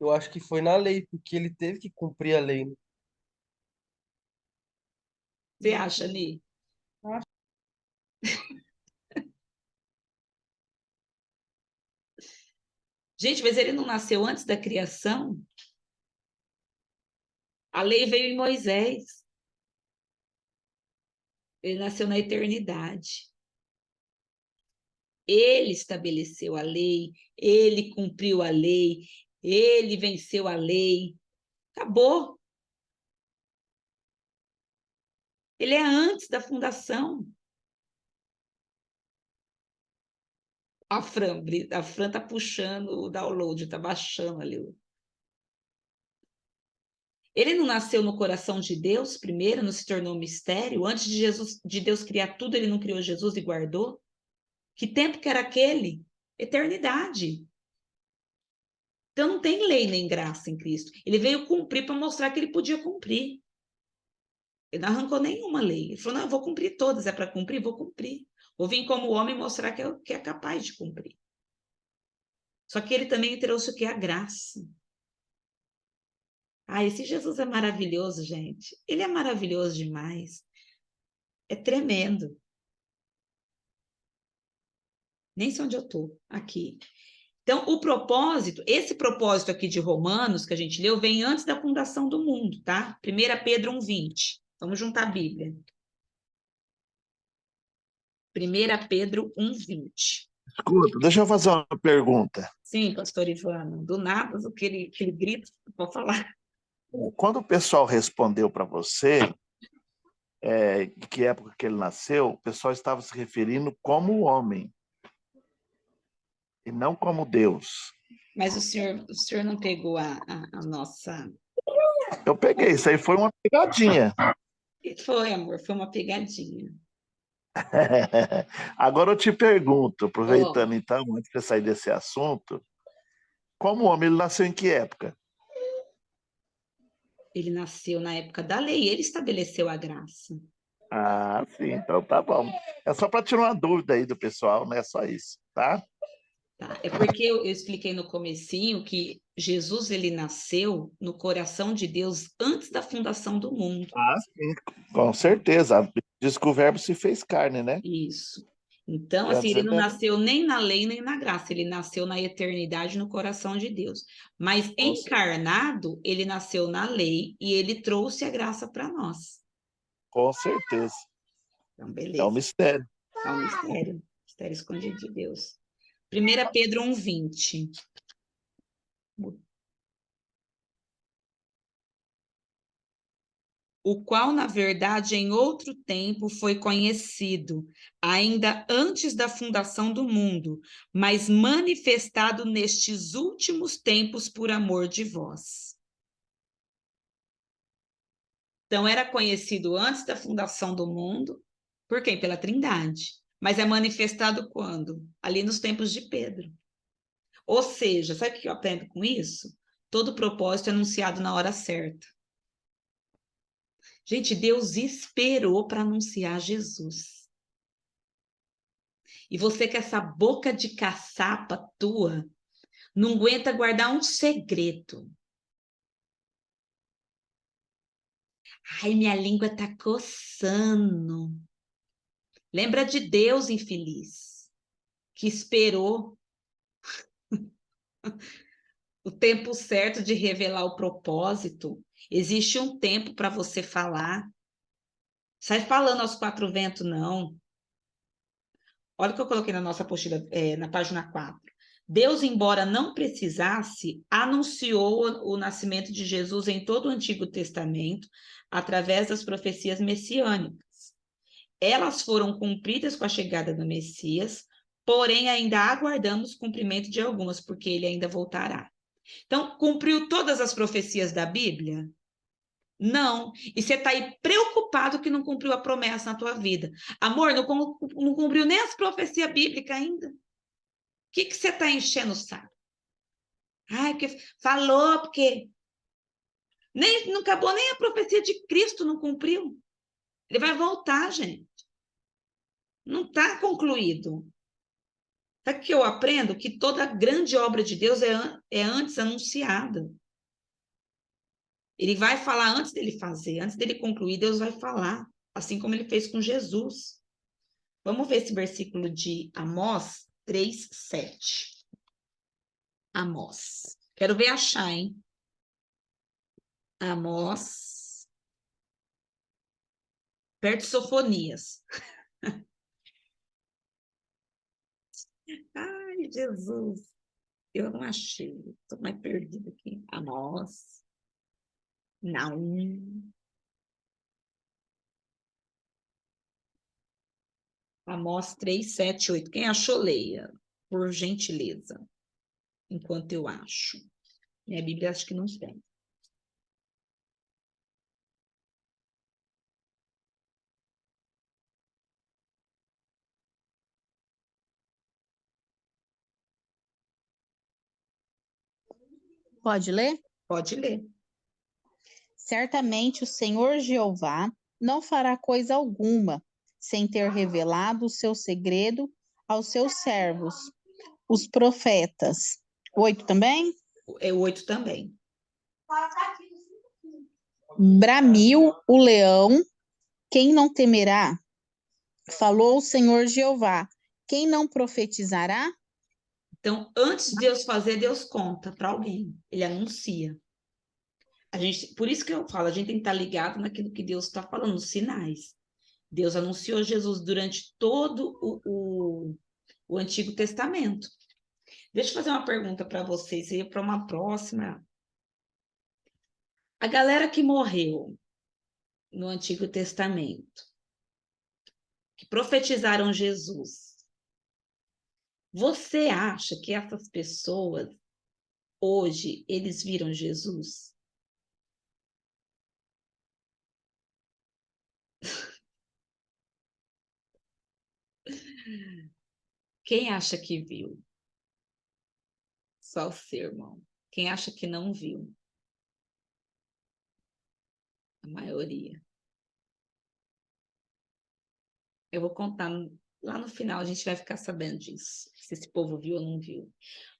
Eu acho que foi na lei, porque ele teve que cumprir a lei, né? Você acha, Ni? Acho. Gente, mas ele não nasceu antes da criação? A lei veio em Moisés. Ele nasceu na eternidade. Ele estabeleceu a lei, ele cumpriu a lei, ele venceu a lei. Acabou. Ele é antes da fundação. A Fran tá puxando o download, tá baixando ali. Ele não nasceu no coração de Deus primeiro, não se tornou mistério? Antes de Deus criar tudo, ele não criou Jesus e guardou? Que tempo que era aquele? Eternidade. Então não tem lei nem graça em Cristo. Ele veio cumprir para mostrar que ele podia cumprir. Ele não arrancou nenhuma lei. Ele falou, não, eu vou cumprir todas. É para cumprir? Vou cumprir. Vou vir como homem mostrar que é capaz de cumprir. Só que ele também trouxe o que é a graça. Ah, esse Jesus é maravilhoso, gente. Ele é maravilhoso demais. É tremendo. Nem sei onde eu estou. Aqui. Então, esse propósito aqui de Romanos, que a gente leu, vem antes da fundação do mundo, tá? 1 Pedro 1,20. Vamos juntar a Bíblia. 1 Pedro 1,20. Escuta, deixa eu fazer uma pergunta. Sim, pastor Ivano. Do nada, aquele grito, pode falar. Quando o pessoal respondeu para você, de que época que ele nasceu, o pessoal estava se referindo como homem e não como Deus. Mas o senhor não pegou a nossa... Eu peguei, isso aí foi uma pegadinha. Foi, amor, foi uma pegadinha. Agora eu te pergunto, aproveitando então, antes de sair desse assunto, como homem, ele nasceu em que época? Ele nasceu na época da lei, ele estabeleceu a graça. Ah, sim, então tá bom. É só para tirar uma dúvida aí do pessoal, não é só isso, tá? Tá? É porque eu expliquei no comecinho que Jesus ele nasceu no coração de Deus antes da fundação do mundo. Ah, sim, com certeza. Diz que o verbo se fez carne, né? Isso. Então, assim, ele não nasceu nem na lei nem na graça, ele nasceu na eternidade no coração de Deus. Mas encarnado, ele nasceu na lei e ele trouxe a graça para nós. Com certeza. Então, beleza. É um mistério. É um mistério. Mistério escondido de Deus. 1 Pedro 1,20. o qual, na verdade, em outro tempo foi conhecido, ainda antes da fundação do mundo, mas manifestado nestes últimos tempos por amor de vós. Então, era conhecido antes da fundação do mundo, por quem? Pela Trindade. Mas é manifestado quando? Ali nos tempos de Pedro. Ou seja, sabe o que eu aprendo com isso? Todo propósito é anunciado na hora certa. Gente, Deus esperou para anunciar Jesus. E você com essa boca de caçapa tua, não aguenta guardar um segredo. Ai, minha língua tá coçando. Lembra de Deus, infeliz, que esperou o tempo certo de revelar o propósito. Existe um tempo para você falar. Sai falando aos quatro ventos, não. Olha o que eu coloquei na nossa apostila, na página 4. Deus, embora não precisasse, anunciou o nascimento de Jesus em todo o Antigo Testamento, através das profecias messiânicas. Elas foram cumpridas com a chegada do Messias, porém ainda aguardamos o cumprimento de algumas, porque ele ainda voltará. Então, cumpriu todas as profecias da Bíblia? Não. E você está aí preocupado que não cumpriu a promessa na tua vida. Amor, não cumpriu nem as profecias bíblicas ainda. O que você está enchendo o saco? Ai, porque falou, porque não acabou nem a profecia de Cristo, não cumpriu. Ele vai voltar, gente. Não está concluído. Sabe que eu aprendo? Que toda grande obra de Deus é antes anunciada. Ele vai falar antes dele fazer, antes dele concluir, Deus vai falar, assim como ele fez com Jesus. Vamos ver esse versículo de Amós 3:7. Amós. Quero ver achar, hein? Amós. Perto de Sofonias. Ai, Jesus. Eu não achei. Estou mais perdida aqui. Amós. Não. Amós 3:7, 8. Quem achou, leia, por gentileza. Enquanto eu acho. Minha Bíblia acho que não tem. Pode ler? Pode ler. Certamente o Senhor Jeová não fará coisa alguma sem ter revelado o seu segredo aos seus servos, os profetas. 8 também? É o 8 também. Bramiu o leão, quem não temerá? Falou o Senhor Jeová, quem não profetizará? Então, antes de Deus fazer, Deus conta para alguém. Ele anuncia. Por isso que eu falo, a gente tem que estar ligado naquilo que Deus está falando, nos sinais. Deus anunciou Jesus durante todo o Antigo Testamento. Deixa eu fazer uma pergunta para vocês, e para uma próxima. A galera que morreu no Antigo Testamento, que profetizaram Jesus, você acha que essas pessoas, hoje, eles viram Jesus? Quem acha que viu? Só o seu irmão. Quem acha que não viu? A maioria. Eu vou contar lá no final, a gente vai ficar sabendo disso. Se esse povo viu ou não viu.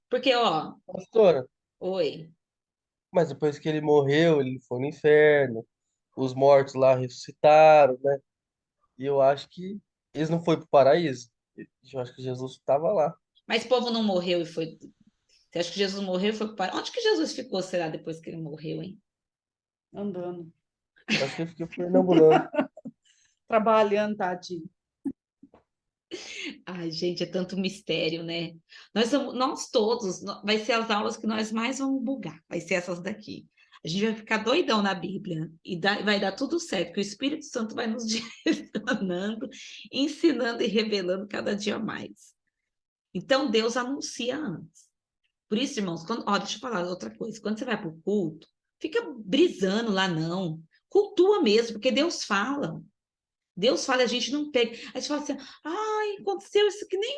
Porque, ó... Pastora, Oi. mas depois que ele morreu, ele foi no inferno, os mortos lá ressuscitaram, né? E eu acho que eles não foram pro paraíso. Eu acho que Jesus estava lá. Mas o povo não morreu e foi... Você acha que Jesus morreu e foi para... Onde que Jesus ficou, será, depois que ele morreu, hein? Andando. Eu acho que ele ficou perambulando. Trabalhando, tadinho. Ai, gente, é tanto mistério, né? Nós todos, vai ser as aulas que nós mais vamos bugar, vai ser essas daqui. a gente vai ficar doidão na Bíblia e vai dar tudo certo, que o Espírito Santo vai nos direcionando, ensinando e revelando cada dia mais. Então, Deus anuncia antes. Por isso, irmãos, deixa eu falar outra coisa. Quando você vai para o culto, fica brisando lá, não. Cultua mesmo, porque Deus fala. Deus fala, a gente não pega. Aí você fala assim, ai, aconteceu isso que nem...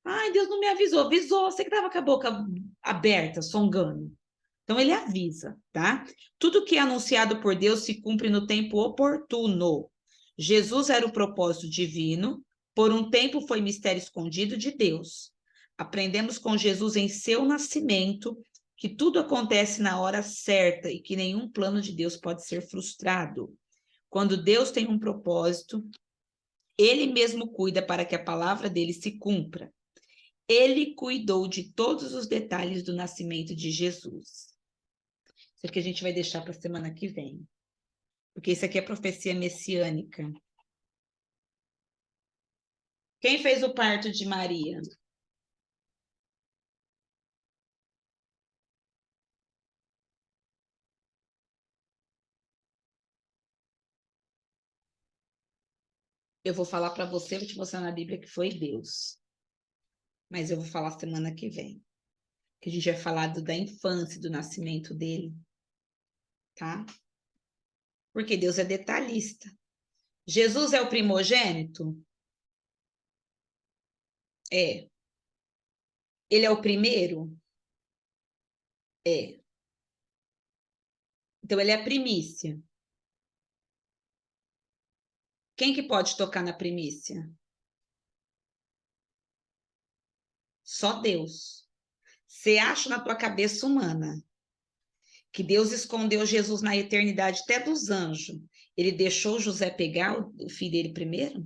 Ai, Deus não me avisou. Avisou, você que estava com a boca aberta, songando. Então, ele avisa, tá? Tudo que é anunciado por Deus se cumpre no tempo oportuno. Jesus era o propósito divino, por um tempo foi mistério escondido de Deus. Aprendemos com Jesus em seu nascimento que tudo acontece na hora certa e que nenhum plano de Deus pode ser frustrado. Quando Deus tem um propósito, ele mesmo cuida para que a palavra dele se cumpra. Ele cuidou de todos os detalhes do nascimento de Jesus. Isso aqui a gente vai deixar para a semana que vem. Porque isso aqui é profecia messiânica. Quem fez o parto de Maria? Eu vou falar para você, vou te mostrar na Bíblia que foi Deus. Mas eu vou falar semana que vem. Que a gente vai falar da infância, do nascimento dele. Tá? Porque Deus é detalhista. Jesus é o primogênito? É. Ele é o primeiro? É. Então, ele é a primícia. Quem que pode tocar na primícia? Só Deus. Você acha na tua cabeça humana que Deus escondeu Jesus na eternidade até dos anjos? Ele deixou José pegar o filho dele primeiro?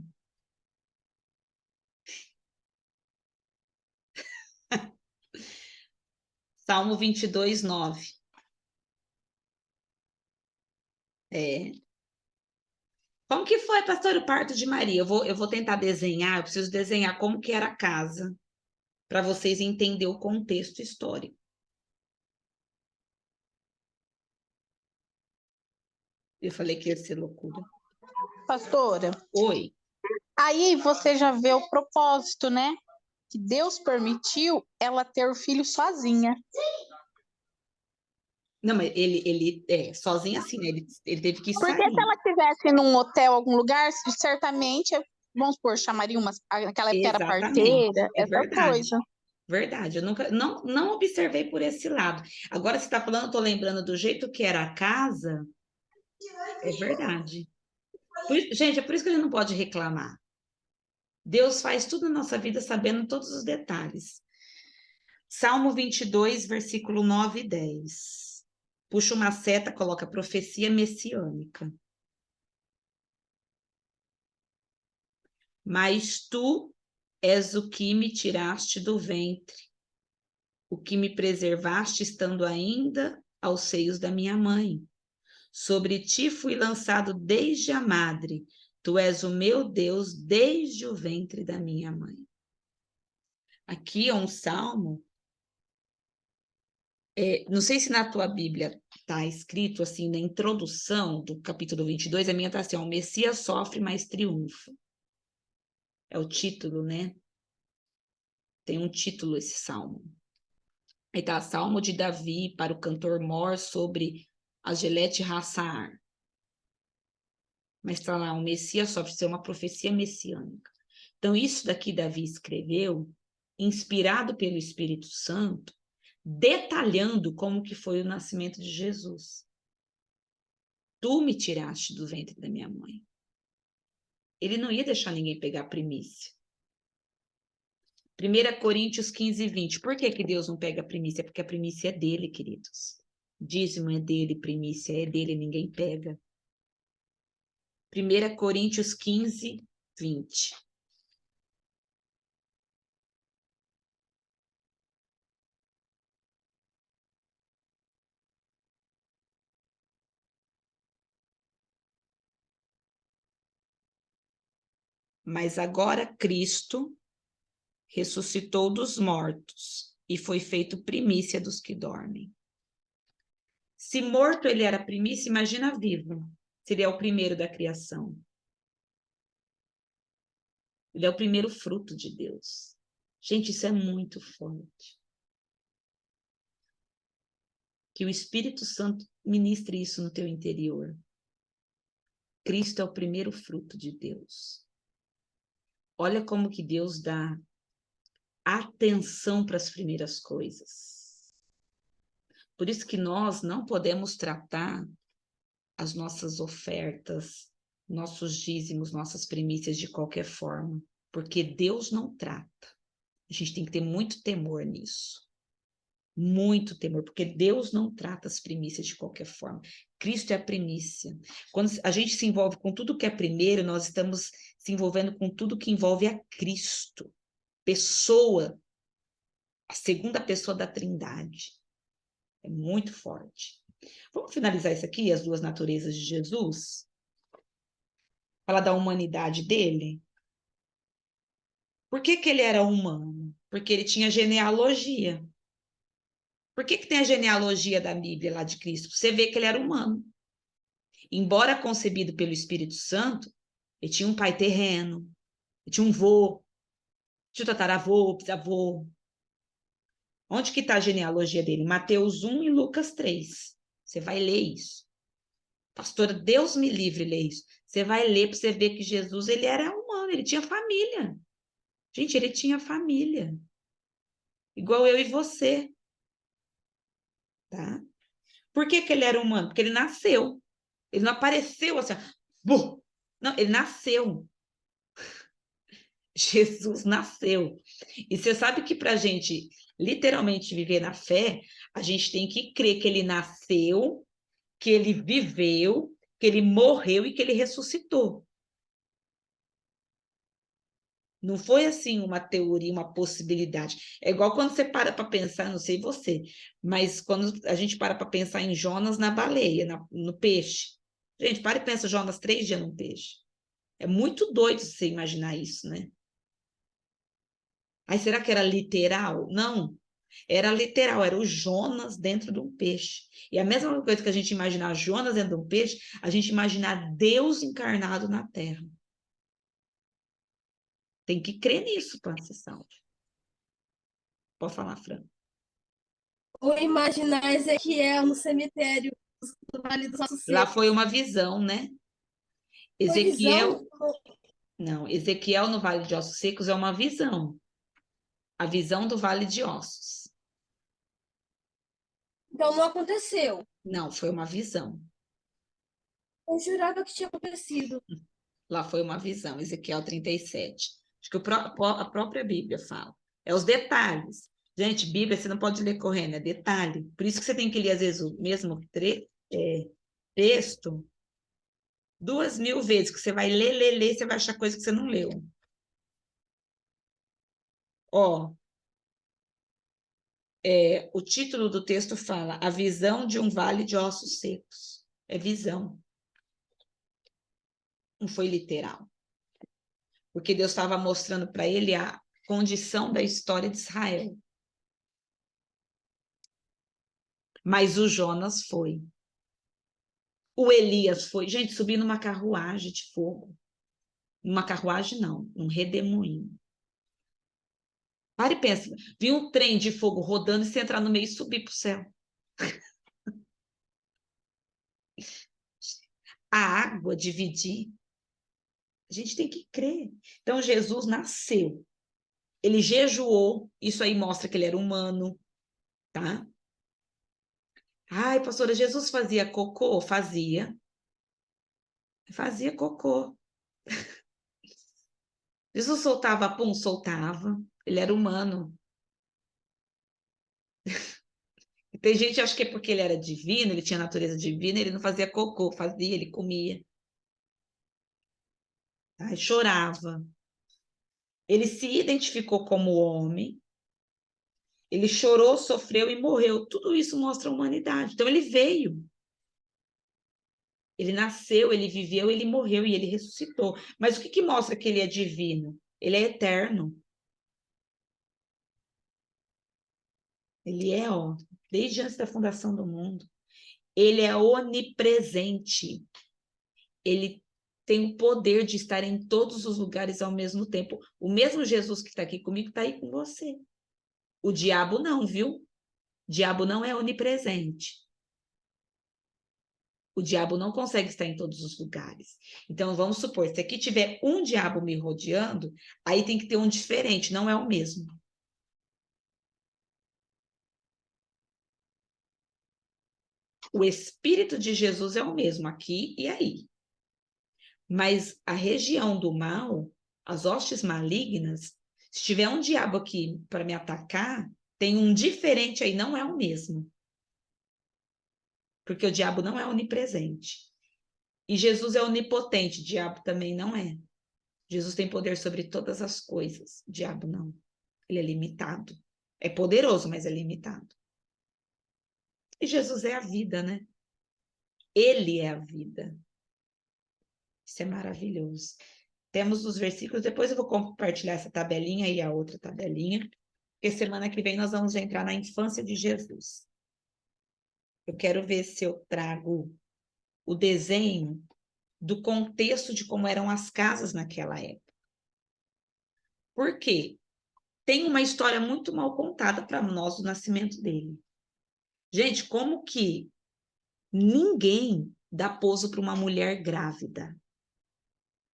Salmo 22, 9. É. Como que foi, pastor, o parto de Maria? Eu vou tentar desenhar, eu preciso desenhar como que era a casa, para vocês entenderem o contexto histórico. Eu falei que ia ser loucura. Pastora, Oi. aí você já vê o propósito, né? Que Deus permitiu ela ter o filho sozinha. Não, mas ele sozinho assim, né? Ele teve que Porque sair. se ela estivesse num hotel, algum lugar, certamente, vamos supor, chamaria naquela época era Exatamente. parteira, É essa verdade. coisa. Verdade. Eu nunca, não observei por esse lado. Agora, você está falando, eu estou lembrando do jeito que era a casa. É verdade. Gente, é por isso que a gente não pode reclamar. Deus faz tudo na nossa vida sabendo todos os detalhes. Salmo 22, versículo 9 e 10. Puxa uma seta, coloca profecia messiânica. Mas tu és o que me tiraste do ventre, o que me preservaste estando ainda aos seios da minha mãe. Sobre ti fui lançado desde a madre, tu és o meu Deus desde o ventre da minha mãe. Aqui é um salmo, não sei se na tua Bíblia está escrito assim, na introdução do capítulo 22, a minha está assim, o Messias sofre, mas triunfa. É o título, né? Tem um título esse salmo. Aí está Salmo de Davi para o cantor Mor sobre a Gelete Hassar. Mas está lá, o Messias sofre, ser uma profecia messiânica. Então, isso daqui Davi escreveu, inspirado pelo Espírito Santo, detalhando como que foi o nascimento de Jesus. Tu me tiraste do ventre da minha mãe. Ele não ia deixar ninguém pegar a primícia. 1 Coríntios 15, 20. Por que que Deus não pega a primícia? Porque a primícia é dele, queridos. Dízimo é dele, primícia é dele, ninguém pega. 1 Coríntios 15, 20. Mas agora Cristo ressuscitou dos mortos e foi feito primícia dos que dormem. Se morto ele era a primícia, imagina vivo. Se ele é o primeiro da criação. Ele é o primeiro fruto de Deus. Gente, isso é muito forte. Que o Espírito Santo ministre isso no teu interior. Cristo é o primeiro fruto de Deus. Olha como que Deus dá atenção para as primeiras coisas. Por isso que nós não podemos tratar as nossas ofertas, nossos dízimos, nossas primícias de qualquer forma, porque Deus não trata. A gente tem que ter muito temor nisso. Muito temor, porque Deus não trata as primícias de qualquer forma. Cristo é a primícia. Quando a gente se envolve com tudo que é primeiro, nós estamos se envolvendo com tudo que envolve a Cristo. Pessoa, a segunda pessoa da Trindade. É muito forte. Vamos finalizar isso aqui, as duas naturezas de Jesus? Falar da humanidade dele? Por que que ele era humano? Porque ele tinha genealogia. Por que que tem a genealogia da Bíblia lá de Cristo? Você vê que ele era humano. Embora concebido pelo Espírito Santo, ele tinha um pai terreno, ele tinha um vô, tinha um tataravô, bisavô. Onde que está a genealogia dele? Mateus 1 e Lucas 3. Você vai ler isso. Pastora, Deus me livre ler isso. Você vai ler para você ver que Jesus, ele era humano, ele tinha família. Gente, ele tinha família. Igual eu e você. Tá? Por que que ele era humano? Porque ele nasceu. Ele não apareceu assim, ó, não, ele nasceu. Jesus nasceu. E você sabe que para a gente literalmente viver na fé, a gente tem que crer que ele nasceu, que ele viveu, que ele morreu e que ele ressuscitou. Não foi assim uma teoria, uma possibilidade. É igual quando você para pensar, não sei você, mas quando a gente para pensar em Jonas na baleia, no peixe. Gente, para e pensa Jonas 3 dias no peixe. É muito doido você imaginar isso, né? Aí será que era literal? Não, era literal, era o Jonas dentro de um peixe. E a mesma coisa que a gente imaginar Jonas dentro de um peixe, a gente imaginar Deus encarnado na terra. Tem que crer nisso para ser salvo. Pode falar, Fran. Ou imaginar Ezequiel no cemitério do Vale dos Ossos Lá Secos. foi uma visão, né? Foi Ezequiel, visão? não, Ezequiel no Vale de Ossos Secos é uma visão. A visão do Vale de Ossos. Então não aconteceu. Não, foi uma visão. Eu jurava que tinha acontecido. Lá foi uma visão, Ezequiel 37. Acho que a própria Bíblia fala. É os detalhes. Gente, Bíblia você não pode ler correndo, é detalhe. Por isso que você tem que ler, às vezes, o mesmo texto 2000 vezes, que você vai ler, você vai achar coisa que você não leu. Ó, o título do texto fala A Visão de um Vale de Ossos Secos. É visão. Não foi literal. Porque Deus estava mostrando para ele a condição da história de Israel. Mas o Jonas foi. O Elias foi. Gente, subi numa carruagem de fogo. Numa carruagem, não. Num redemoinho. Para e pensa. Vi um trem de fogo rodando e você entrar no meio e subir para o céu. A água dividir. A gente tem que crer. Então, Jesus nasceu. Ele jejuou. Isso aí mostra que ele era humano. Tá? Ai, pastora, Jesus fazia cocô? Fazia. Fazia cocô. Jesus soltava pum? Soltava. Ele era humano. E tem gente que acha que é porque ele era divino, ele tinha natureza divina, ele não fazia cocô, fazia, ele comia. Ai, chorava. Ele se identificou como homem. Ele chorou, sofreu e morreu. Tudo isso mostra a humanidade. Então ele veio. Ele nasceu, ele viveu, ele morreu e ele ressuscitou. Mas o que mostra que ele é divino? Ele é eterno. Ele é, ó, desde antes da fundação do mundo. Ele é onipresente. Ele tem o poder de estar em todos os lugares ao mesmo tempo. O mesmo Jesus que está aqui comigo está aí com você. O diabo não, viu? O diabo não é onipresente. O diabo não consegue estar em todos os lugares. Então, vamos supor, se aqui tiver um diabo me rodeando, aí tem que ter um diferente, não é o mesmo. O Espírito de Jesus é o mesmo aqui e aí. Mas a região do mal, as hostes malignas, se tiver um diabo aqui para me atacar, tem um diferente aí, não é o mesmo. Porque o diabo não é onipresente. E Jesus é onipotente, o diabo também não é. Jesus tem poder sobre todas as coisas, o diabo não. Ele é limitado. É poderoso, mas é limitado. E Jesus é a vida, né? Ele é a vida. Isso é maravilhoso. Temos os versículos, depois eu vou compartilhar essa tabelinha e a outra tabelinha, porque semana que vem nós vamos entrar na infância de Jesus. Eu quero ver se eu trago o desenho do contexto de como eram as casas naquela época. Por quê? Tem uma história muito mal contada para nós do nascimento dele. Gente, como que ninguém dá pouso para uma mulher grávida?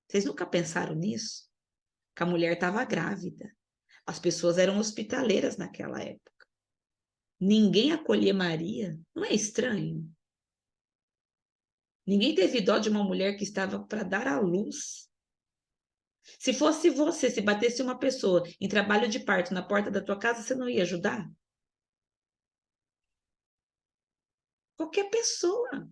Vocês nunca pensaram nisso? Que a mulher estava grávida. As pessoas eram hospitaleiras naquela época. Ninguém acolhia Maria. Não é estranho? Ninguém teve dó de uma mulher que estava para dar à luz. Se fosse você, se batesse uma pessoa em trabalho de parto na porta da tua casa, você não ia ajudar? Qualquer pessoa.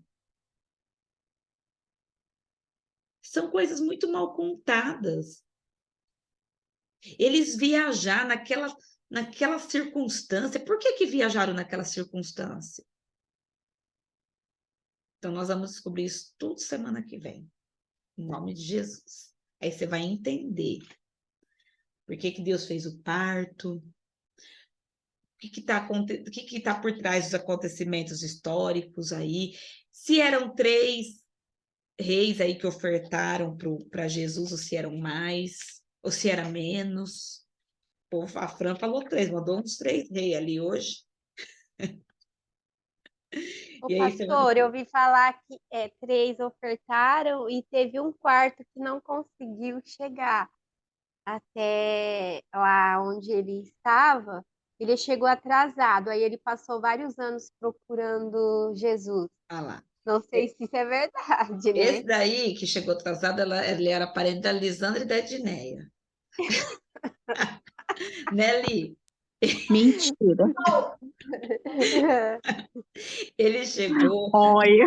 São coisas muito mal contadas. Eles viajar naquela circunstância. Por que viajaram naquela circunstância? Então, nós vamos descobrir isso tudo semana que vem. Em nome de Jesus. Aí você vai entender por que Deus fez o parto, o que está por trás dos acontecimentos históricos aí. Se eram 3 reis aí que ofertaram para Jesus, ou se eram mais, ou se era menos. Pô, a Fran falou 3, mandou uns 3 reis ali hoje. Ô, E aí, pastor, eu ouvi falar que 3 ofertaram e teve um quarto que não conseguiu chegar até lá onde ele estava. Ele chegou atrasado, aí ele passou vários anos procurando Jesus. Ah lá. Não sei se isso é verdade, né? Esse daí, que chegou atrasado, ele era parente da Lisandra e da Edneia. Nelly, Mentira. ele chegou... Olha.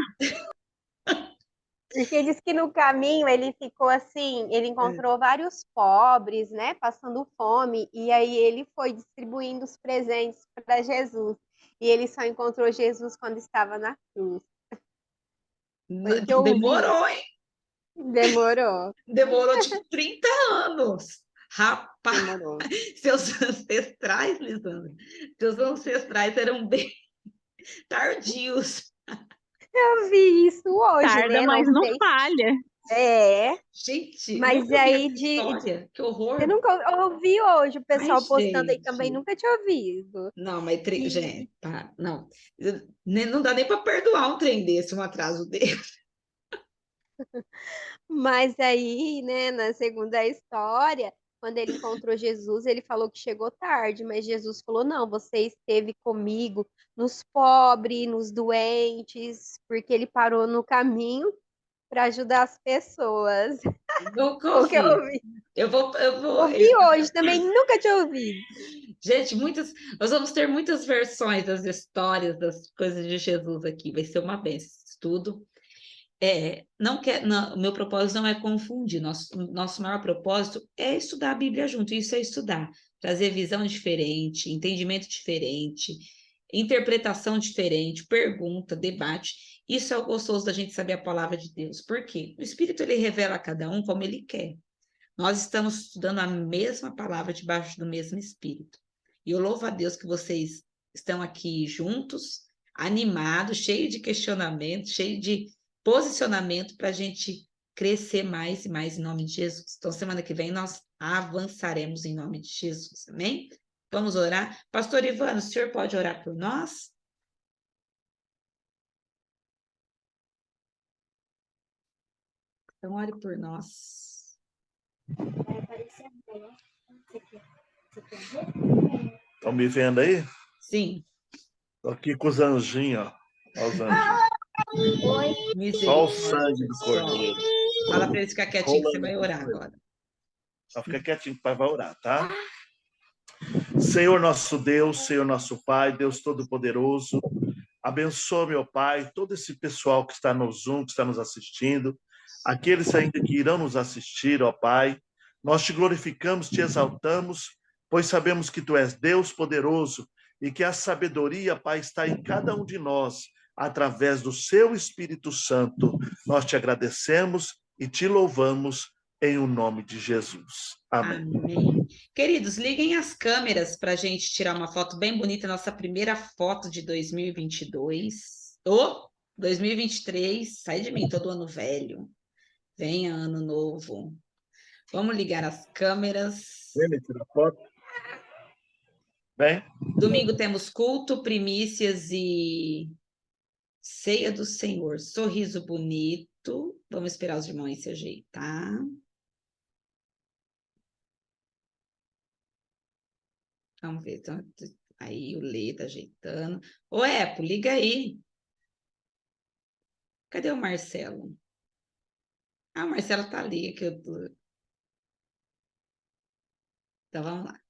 Porque diz que no caminho ele ficou assim, ele encontrou vários pobres, né, passando fome, e aí ele foi distribuindo os presentes para Jesus. E ele só encontrou Jesus quando estava na cruz. Foi que eu ouvi. Demorou, hein? Demorou. Demorou tipo 30 anos. Rapaz, Demorou. seus ancestrais, Lisandra, seus ancestrais eram bem tardios. Eu vi isso hoje, Tarda, né? mas não sei. falha. É, Gente, mas nunca vi aí essa história. Que horror. eu nunca ouvi hoje o pessoal Ai, postando aí gente. também, nunca tinha ouvido. Não, mas, E- gente, pá, não. Não dá nem para perdoar um trem desse, um atraso desse. Mas aí, né, na segunda história, quando ele encontrou Jesus, ele falou que chegou tarde, mas Jesus falou: não, você esteve comigo nos pobres, nos doentes, porque ele parou no caminho para ajudar as pessoas. Nunca O que eu ouvi. ouvi. Eu vou. Ouvi hoje também, nunca tinha ouvido. Gente, nós vamos ter muitas versões das histórias, das coisas de Jesus aqui. Vai ser uma benção esse estudo. O meu propósito não é confundir. Nosso maior propósito é estudar a Bíblia junto. Isso é estudar, trazer visão diferente, entendimento diferente, interpretação diferente, pergunta, debate. Isso é o gostoso da gente saber a palavra de Deus. Por quê? O Espírito ele revela a cada um como ele quer. Nós estamos estudando a mesma palavra debaixo do mesmo Espírito. E eu louvo a Deus que vocês estão aqui juntos, animado, cheio de questionamento, cheio de posicionamento para a gente crescer mais e mais em nome de Jesus. Então, semana que vem nós avançaremos em nome de Jesus, amém? Vamos orar? Pastor Ivano, o senhor pode orar por nós? Então, ore por nós. Vai aparecer a tela. Você quer ver? Estão me vendo aí? Sim. Estou aqui com os anjinhos, ó. Olha os anjinhos. Oi. Só o sangue do Cordeiro. Fala para eles ficar quietinho que você vai orar agora. Só fica quietinho que o pai vai orar, tá? Senhor nosso Deus, Senhor nosso Pai, Deus Todo-Poderoso, abençoa, meu Pai, todo esse pessoal que está no Zoom, que está nos assistindo, aqueles ainda que irão nos assistir, ó Pai. Nós te glorificamos, te exaltamos, pois sabemos que Tu és Deus poderoso e que a sabedoria, Pai, está em cada um de nós, através do Seu Espírito Santo. Nós te agradecemos e te louvamos em o nome de Jesus. Amém. Amém. Queridos, liguem as câmeras para a gente tirar uma foto bem bonita, nossa primeira foto de 2022. Ô, 2023, sai de mim, todo ano velho. Venha ano novo. Vamos ligar as câmeras. Vem me tirar foto? Vem. Domingo temos culto, primícias e ceia do Senhor. Sorriso bonito. Vamos esperar os irmãos se ajeitar. Vamos ver. Então, aí o Lê tá ajeitando. Ô, Epo, liga aí. Cadê o Marcelo? Ah, o Marcelo tá ali. Então, vamos lá.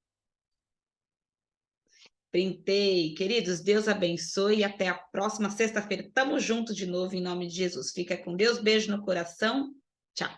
Printei. Queridos, Deus abençoe e até a próxima sexta-feira. Tamo junto de novo em nome de Jesus. Fica com Deus. Beijo no coração. Tchau.